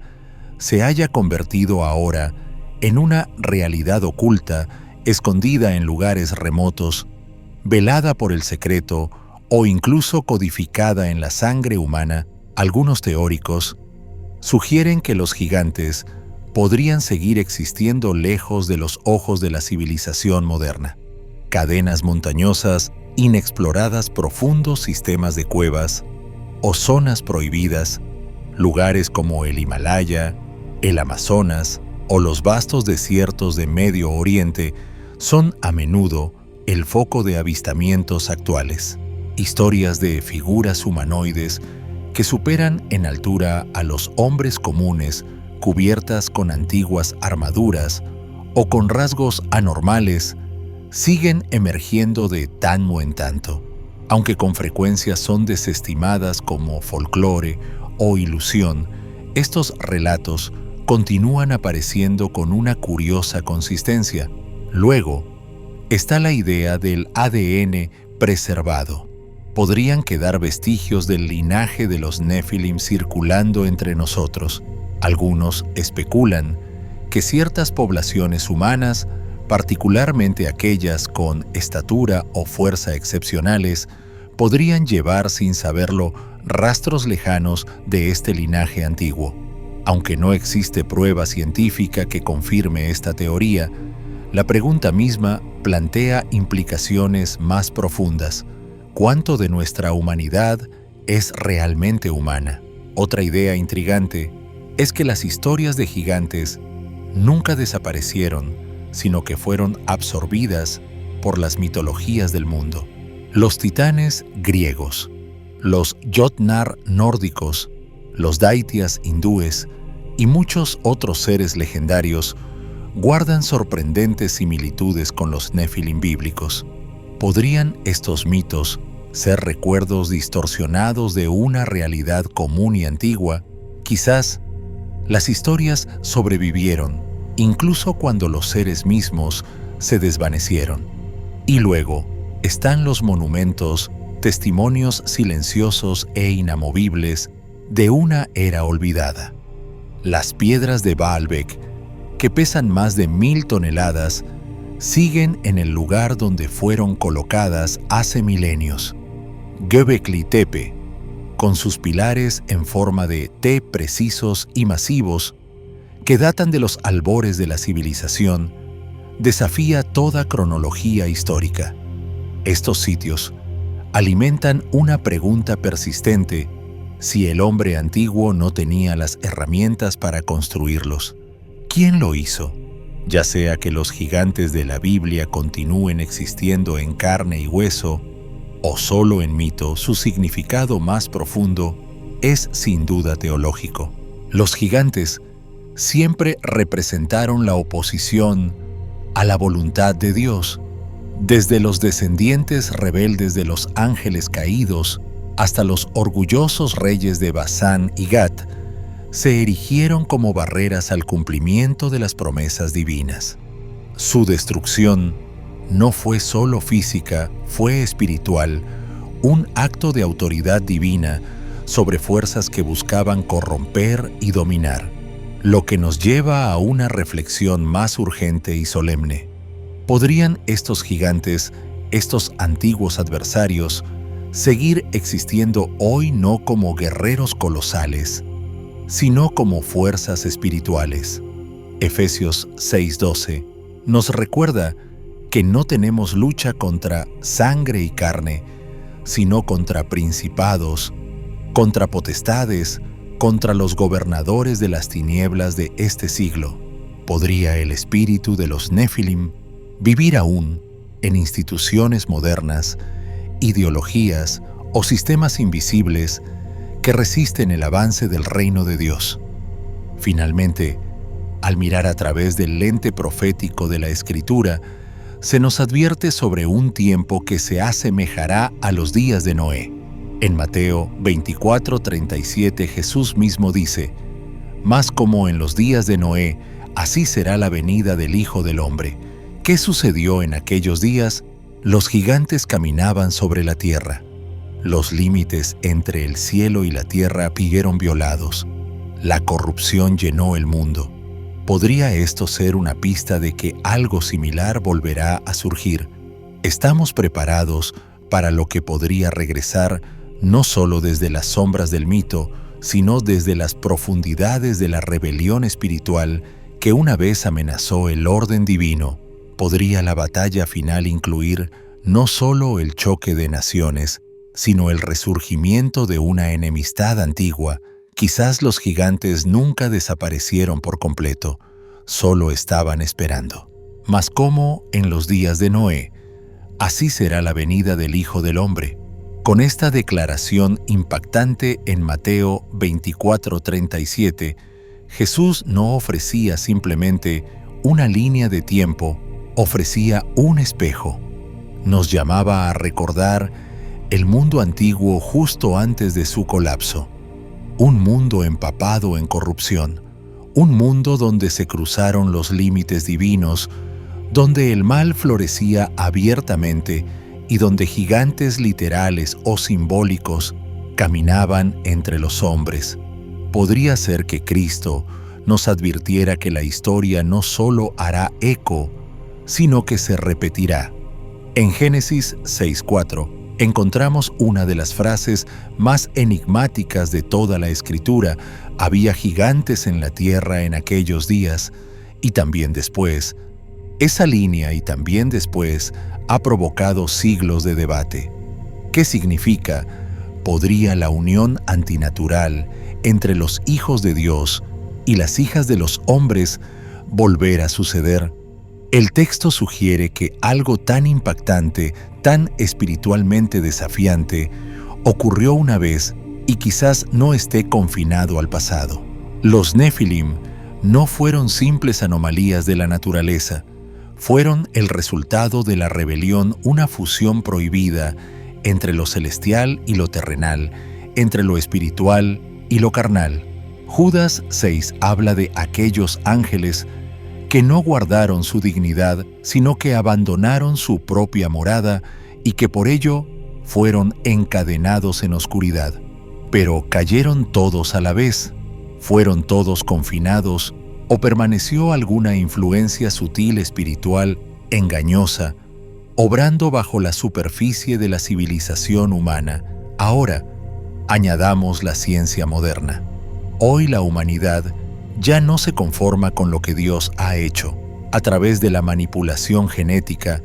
se haya convertido ahora en una realidad oculta, escondida en lugares remotos, velada por el secreto o incluso codificada en la sangre humana. Algunos teóricos sugieren que los gigantes podrían seguir existiendo lejos de los ojos de la civilización moderna. Cadenas montañosas, inexploradas, profundos sistemas de cuevas o zonas prohibidas, lugares como el Himalaya, el Amazonas o los vastos desiertos de Medio Oriente son a menudo el foco de avistamientos actuales. Historias de figuras humanoides que superan en altura a los hombres comunes, cubiertas con antiguas armaduras o con rasgos anormales, siguen emergiendo de tanto en tanto, aunque con frecuencia son desestimadas como folclore o ilusión. Estos relatos continúan apareciendo con una curiosa consistencia. Luego, está la idea del ADN preservado. Podrían quedar vestigios del linaje de los Nefilim circulando entre nosotros. Algunos especulan que ciertas poblaciones humanas, particularmente aquellas con estatura o fuerza excepcionales, podrían llevar sin saberlo rastros lejanos de este linaje antiguo. Aunque no existe prueba científica que confirme esta teoría, la pregunta misma plantea implicaciones más profundas. ¿Cuánto de nuestra humanidad es realmente humana? Otra idea intrigante es que las historias de gigantes nunca desaparecieron, sino que fueron absorbidas por las mitologías del mundo. Los titanes griegos, los Jotnar nórdicos, los Daitias hindúes y muchos otros seres legendarios guardan sorprendentes similitudes con los Nefilim bíblicos. ¿Podrían estos mitos ser recuerdos distorsionados de una realidad común y antigua. Quizás las historias sobrevivieron, incluso cuando los seres mismos se desvanecieron. Y luego están los monumentos, testimonios silenciosos e inamovibles de una era olvidada. Las piedras de Baalbek, que pesan más de 1000 toneladas, siguen en el lugar donde fueron colocadas hace milenios. Göbekli Tepe, con sus pilares en forma de T precisos y masivos, que datan de los albores de la civilización, desafía toda cronología histórica. Estos sitios alimentan una pregunta persistente: si el hombre antiguo no tenía las herramientas para construirlos, ¿quién lo hizo? Ya sea que los gigantes de la Biblia continúen existiendo en carne y hueso, o solo en mito, su significado más profundo es sin duda teológico. Los gigantes siempre representaron la oposición a la voluntad de Dios, desde los descendientes rebeldes de los ángeles caídos hasta los orgullosos reyes de Basán y Gat, se erigieron como barreras al cumplimiento de las promesas divinas. Su destrucción no fue solo física, fue espiritual, un acto de autoridad divina sobre fuerzas que buscaban corromper y dominar, lo que nos lleva a una reflexión más urgente y solemne. ¿Podrían estos gigantes, estos antiguos adversarios, seguir existiendo hoy no como guerreros colosales, sino como fuerzas espirituales? Efesios 6:12 nos recuerda que no tenemos lucha contra sangre y carne, sino contra principados, contra potestades, contra los gobernadores de las tinieblas de este siglo. ¿Podría el espíritu de los Nefilim vivir aún en instituciones modernas, ideologías o sistemas invisibles que resisten el avance del reino de Dios? Finalmente, al mirar a través del lente profético de la Escritura, se nos advierte sobre un tiempo que se asemejará a los días de Noé. En Mateo 24:37 Jesús mismo dice: «Mas como en los días de Noé, así será la venida del Hijo del Hombre». ¿Qué sucedió en aquellos días? Los gigantes caminaban sobre la tierra. Los límites entre el cielo y la tierra vieron violados. La corrupción llenó el mundo. ¿Podría esto ser una pista de que algo similar volverá a surgir? Estamos preparados para lo que podría regresar no solo desde las sombras del mito, sino desde las profundidades de la rebelión espiritual que una vez amenazó el orden divino. ¿Podría la batalla final incluir no solo el choque de naciones, sino el resurgimiento de una enemistad antigua? Quizás los gigantes nunca desaparecieron por completo, solo estaban esperando. Mas como en los días de Noé, así será la venida del Hijo del Hombre. Con esta declaración impactante en Mateo 24:37, Jesús no ofrecía simplemente una línea de tiempo, ofrecía un espejo. Nos llamaba a recordar el mundo antiguo justo antes de su colapso. Un mundo empapado en corrupción, un mundo donde se cruzaron los límites divinos, donde el mal florecía abiertamente y donde gigantes literales o simbólicos caminaban entre los hombres. Podría ser que Cristo nos advirtiera que la historia no solo hará eco, sino que se repetirá. En Génesis 6:4 encontramos una de las frases más enigmáticas de toda la Escritura: había gigantes en la tierra en aquellos días, y también después. Esa línea "y también después" ha provocado siglos de debate. ¿Qué significa? ¿Podría la unión antinatural entre los hijos de Dios y las hijas de los hombres volver a suceder? El texto sugiere que algo tan impactante, tan espiritualmente desafiante, ocurrió una vez y quizás no esté confinado al pasado. Los Nefilim no fueron simples anomalías de la naturaleza, fueron el resultado de la rebelión, una fusión prohibida entre lo celestial y lo terrenal, entre lo espiritual y lo carnal. Judas 6 habla de aquellos ángeles que no guardaron su dignidad, sino que abandonaron su propia morada y que por ello fueron encadenados en oscuridad. Pero ¿cayeron todos a la vez? ¿Fueron todos confinados? ¿O permaneció alguna influencia sutil espiritual, engañosa, obrando bajo la superficie de la civilización humana? Ahora, añadamos la ciencia moderna. Hoy la humanidad ya no se conforma con lo que Dios ha hecho. A través de la manipulación genética,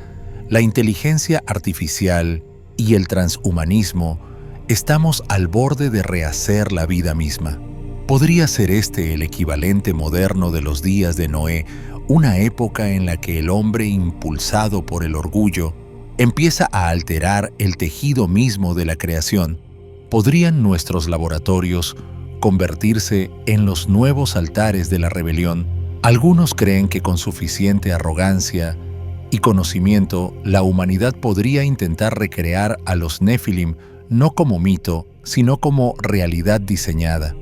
la inteligencia artificial y el transhumanismo, estamos al borde de rehacer la vida misma. ¿Podría ser este el equivalente moderno de los días de Noé, una época en la que el hombre, impulsado por el orgullo, empieza a alterar el tejido mismo de la creación? ¿Podrían nuestros laboratorios convertirse en los nuevos altares de la rebelión? Algunos creen que con suficiente arrogancia y conocimiento, la humanidad podría intentar recrear a los Nefilim no como mito, sino como realidad diseñada.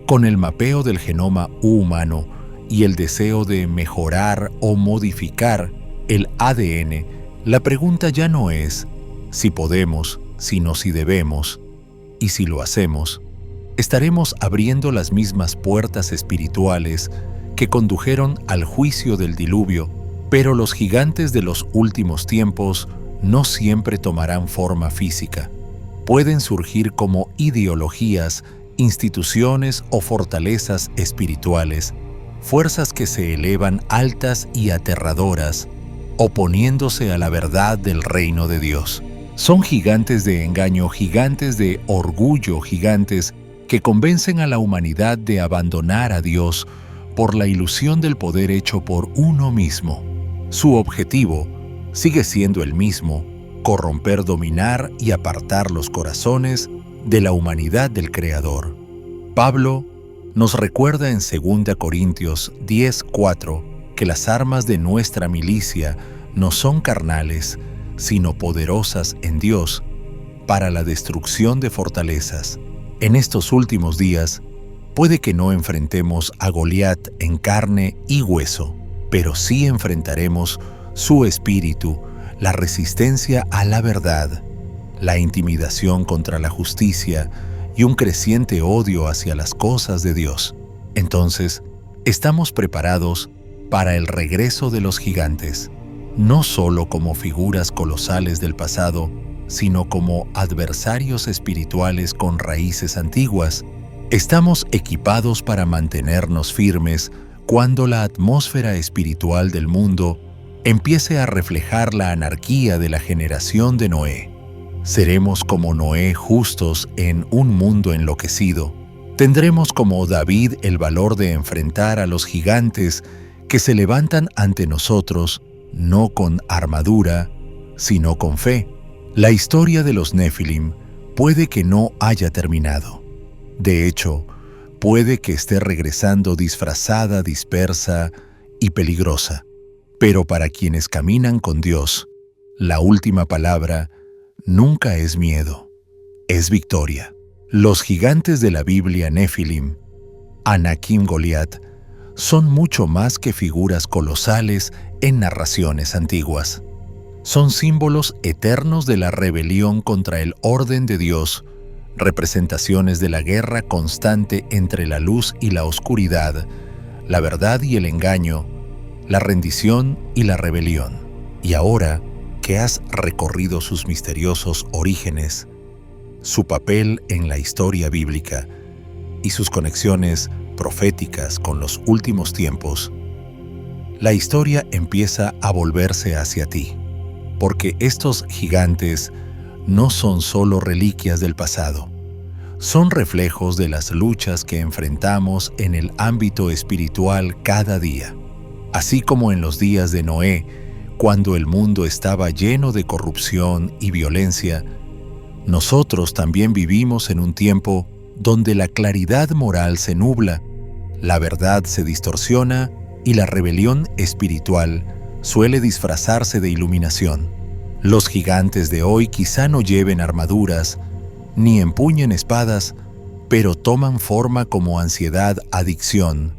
Con el mapeo del genoma humano y el deseo de mejorar o modificar el ADN, la pregunta ya no es si podemos, sino si debemos, y si lo hacemos, estaremos abriendo las mismas puertas espirituales que condujeron al juicio del diluvio, pero los gigantes de los últimos tiempos no siempre tomarán forma física. Pueden surgir como ideologías, instituciones o fortalezas espirituales, fuerzas que se elevan altas y aterradoras, oponiéndose a la verdad del reino de Dios. Son gigantes de engaño, gigantes de orgullo, gigantes que convencen a la humanidad de abandonar a Dios por la ilusión del poder hecho por uno mismo. Su objetivo sigue siendo el mismo: corromper, dominar y apartar los corazones de la humanidad del Creador. Pablo nos recuerda en 2 Corintios 10:4 que las armas de nuestra milicia no son carnales, sino poderosas en Dios para la destrucción de fortalezas. En estos últimos días, puede que no enfrentemos a Goliat en carne y hueso, pero sí enfrentaremos su espíritu, la resistencia a la verdad, la intimidación contra la justicia y un creciente odio hacia las cosas de Dios. Entonces, estamos preparados para el regreso de los gigantes, no solo como figuras colosales del pasado, sino como adversarios espirituales con raíces antiguas. Estamos equipados para mantenernos firmes cuando la atmósfera espiritual del mundo empiece a reflejar la anarquía de la generación de Noé. Seremos como Noé, justos en un mundo enloquecido. Tendremos como David el valor de enfrentar a los gigantes que se levantan ante nosotros, no con armadura, sino con fe. La historia de los Nefilim puede que no haya terminado. De hecho, puede que esté regresando disfrazada, dispersa y peligrosa. Pero para quienes caminan con Dios, la última palabra nunca es miedo, es victoria. Los gigantes de la Biblia Nefilim, Anakim, Goliat, son mucho más que figuras colosales en narraciones antiguas. Son símbolos eternos de la rebelión contra el orden de Dios, representaciones de la guerra constante entre la luz y la oscuridad, la verdad y el engaño, la rendición y la rebelión. Y ahora que has recorrido sus misteriosos orígenes, su papel en la historia bíblica y sus conexiones proféticas con los últimos tiempos, la historia empieza a volverse hacia ti, porque estos gigantes no son solo reliquias del pasado, son reflejos de las luchas que enfrentamos en el ámbito espiritual cada día. Así como en los días de Noé, cuando el mundo estaba lleno de corrupción y violencia, nosotros también vivimos en un tiempo donde la claridad moral se nubla, la verdad se distorsiona y la rebelión espiritual suele disfrazarse de iluminación. Los gigantes de hoy quizá no lleven armaduras, ni empuñen espadas, pero toman forma como ansiedad, adicción,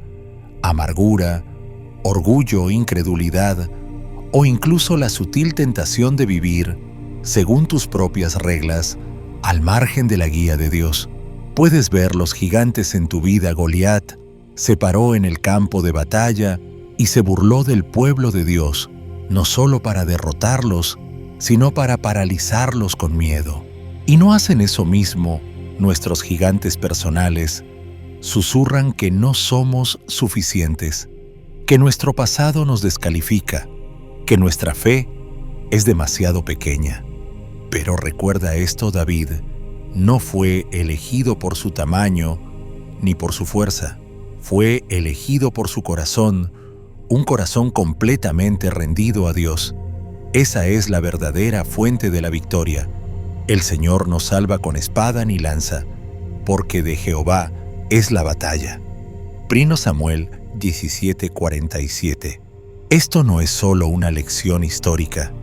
amargura, orgullo, incredulidad, o incluso la sutil tentación de vivir, según tus propias reglas, al margen de la guía de Dios. Puedes ver los gigantes en tu vida. Goliat se paró en el campo de batalla y se burló del pueblo de Dios, no solo para derrotarlos, sino para paralizarlos con miedo. ¿Y no hacen eso mismo nuestros gigantes personales? Susurran que no somos suficientes, que nuestro pasado nos descalifica, que nuestra fe es demasiado pequeña. Pero recuerda esto: David no fue elegido por su tamaño ni por su fuerza. Fue elegido por su corazón, un corazón completamente rendido a Dios. Esa es la verdadera fuente de la victoria. El Señor no salva con espada ni lanza, porque de Jehová es la batalla. 1 Samuel 17:47. Esto no es solo una lección histórica,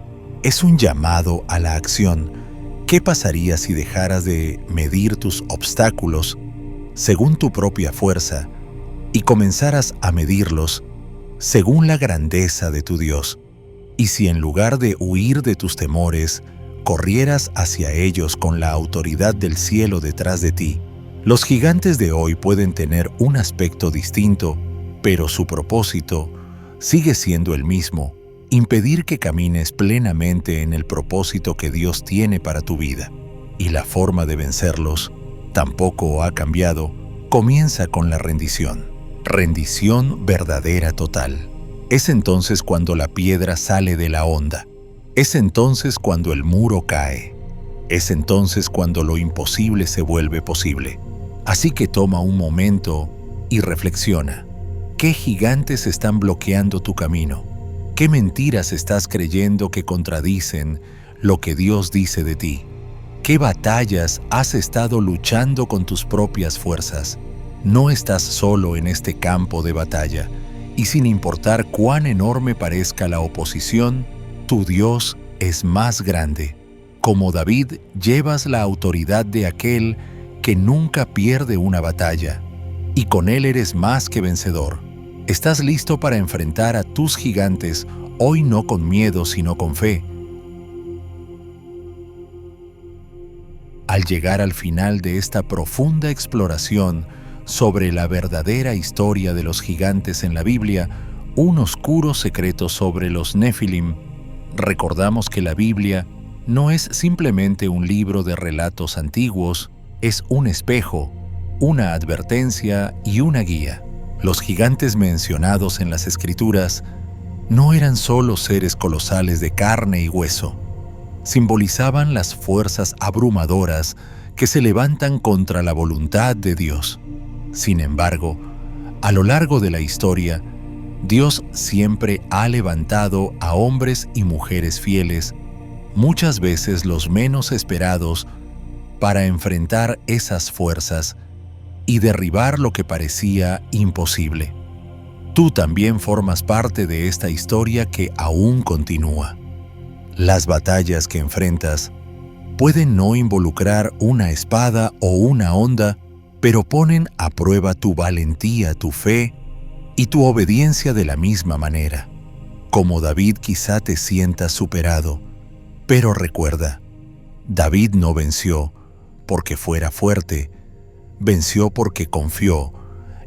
es un llamado a la acción. ¿Qué pasaría si dejaras de medir tus obstáculos según tu propia fuerza y comenzaras a medirlos según la grandeza de tu Dios? Y si en lugar de huir de tus temores, corrieras hacia ellos con la autoridad del cielo detrás de ti. Los gigantes de hoy pueden tener un aspecto distinto, pero su propósito sigue siendo el mismo: impedir que camines plenamente en el propósito que Dios tiene para tu vida. Y la forma de vencerlos tampoco ha cambiado. Comienza con la rendición. Rendición verdadera, total. Es entonces cuando la piedra sale de la honda. Es entonces cuando el muro cae. Es entonces cuando lo imposible se vuelve posible. Así que toma un momento y reflexiona. ¿Qué gigantes están bloqueando tu camino? ¿Qué mentiras estás creyendo que contradicen lo que Dios dice de ti? ¿Qué batallas has estado luchando con tus propias fuerzas? No estás solo en este campo de batalla, y sin importar cuán enorme parezca la oposición, tu Dios es más grande. Como David, llevas la autoridad de aquel que nunca pierde una batalla, y con él eres más que vencedor. Estás listo para enfrentar a tus gigantes, hoy no con miedo, sino con fe. Al llegar al final de esta profunda exploración sobre la verdadera historia de los gigantes en la Biblia, un oscuro secreto sobre los Nefilim, recordamos que la Biblia no es simplemente un libro de relatos antiguos, es un espejo, una advertencia y una guía. Los gigantes mencionados en las Escrituras no eran solo seres colosales de carne y hueso. Simbolizaban las fuerzas abrumadoras que se levantan contra la voluntad de Dios. Sin embargo, a lo largo de la historia, Dios siempre ha levantado a hombres y mujeres fieles, muchas veces los menos esperados, para enfrentar esas fuerzas y derribar lo que parecía imposible. Tú también formas parte de esta historia que aún continúa. Las batallas que enfrentas pueden no involucrar una espada o una honda, pero ponen a prueba tu valentía, tu fe y tu obediencia de la misma manera. Como David, quizá te sientas superado, pero recuerda, David no venció porque fuera fuerte, venció porque confió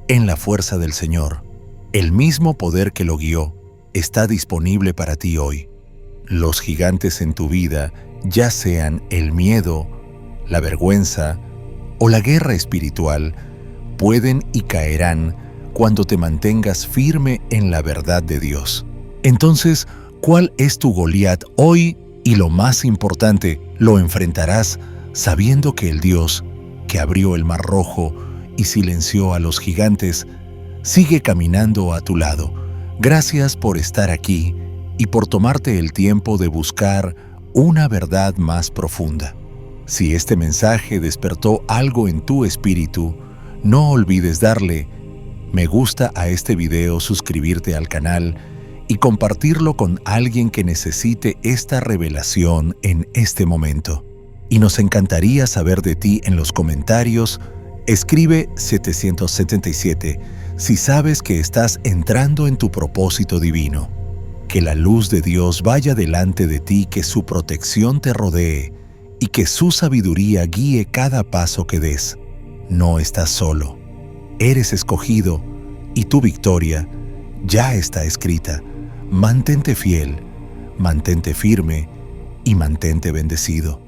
en la fuerza del Señor. El mismo poder que lo guió está disponible para ti hoy. Los gigantes en tu vida, ya sean el miedo, la vergüenza o la guerra espiritual, pueden y caerán cuando te mantengas firme en la verdad de Dios. Entonces, ¿cuál es tu Goliat hoy? Y lo más importante, lo enfrentarás sabiendo que el Dios que abrió el Mar Rojo y silenció a los gigantes sigue caminando a tu lado. Gracias por estar aquí y por tomarte el tiempo de buscar una verdad más profunda. Si este mensaje despertó algo en tu espíritu, no olvides darle me gusta a este video, suscribirte al canal y compartirlo con alguien que necesite esta revelación en este momento. Y nos encantaría saber de ti en los comentarios. Escribe 777 si sabes que estás entrando en tu propósito divino. Que la luz de Dios vaya delante de ti, que su protección te rodee y que su sabiduría guíe cada paso que des. No estás solo. Eres escogido y tu victoria ya está escrita. Mantente fiel, mantente firme y mantente bendecido.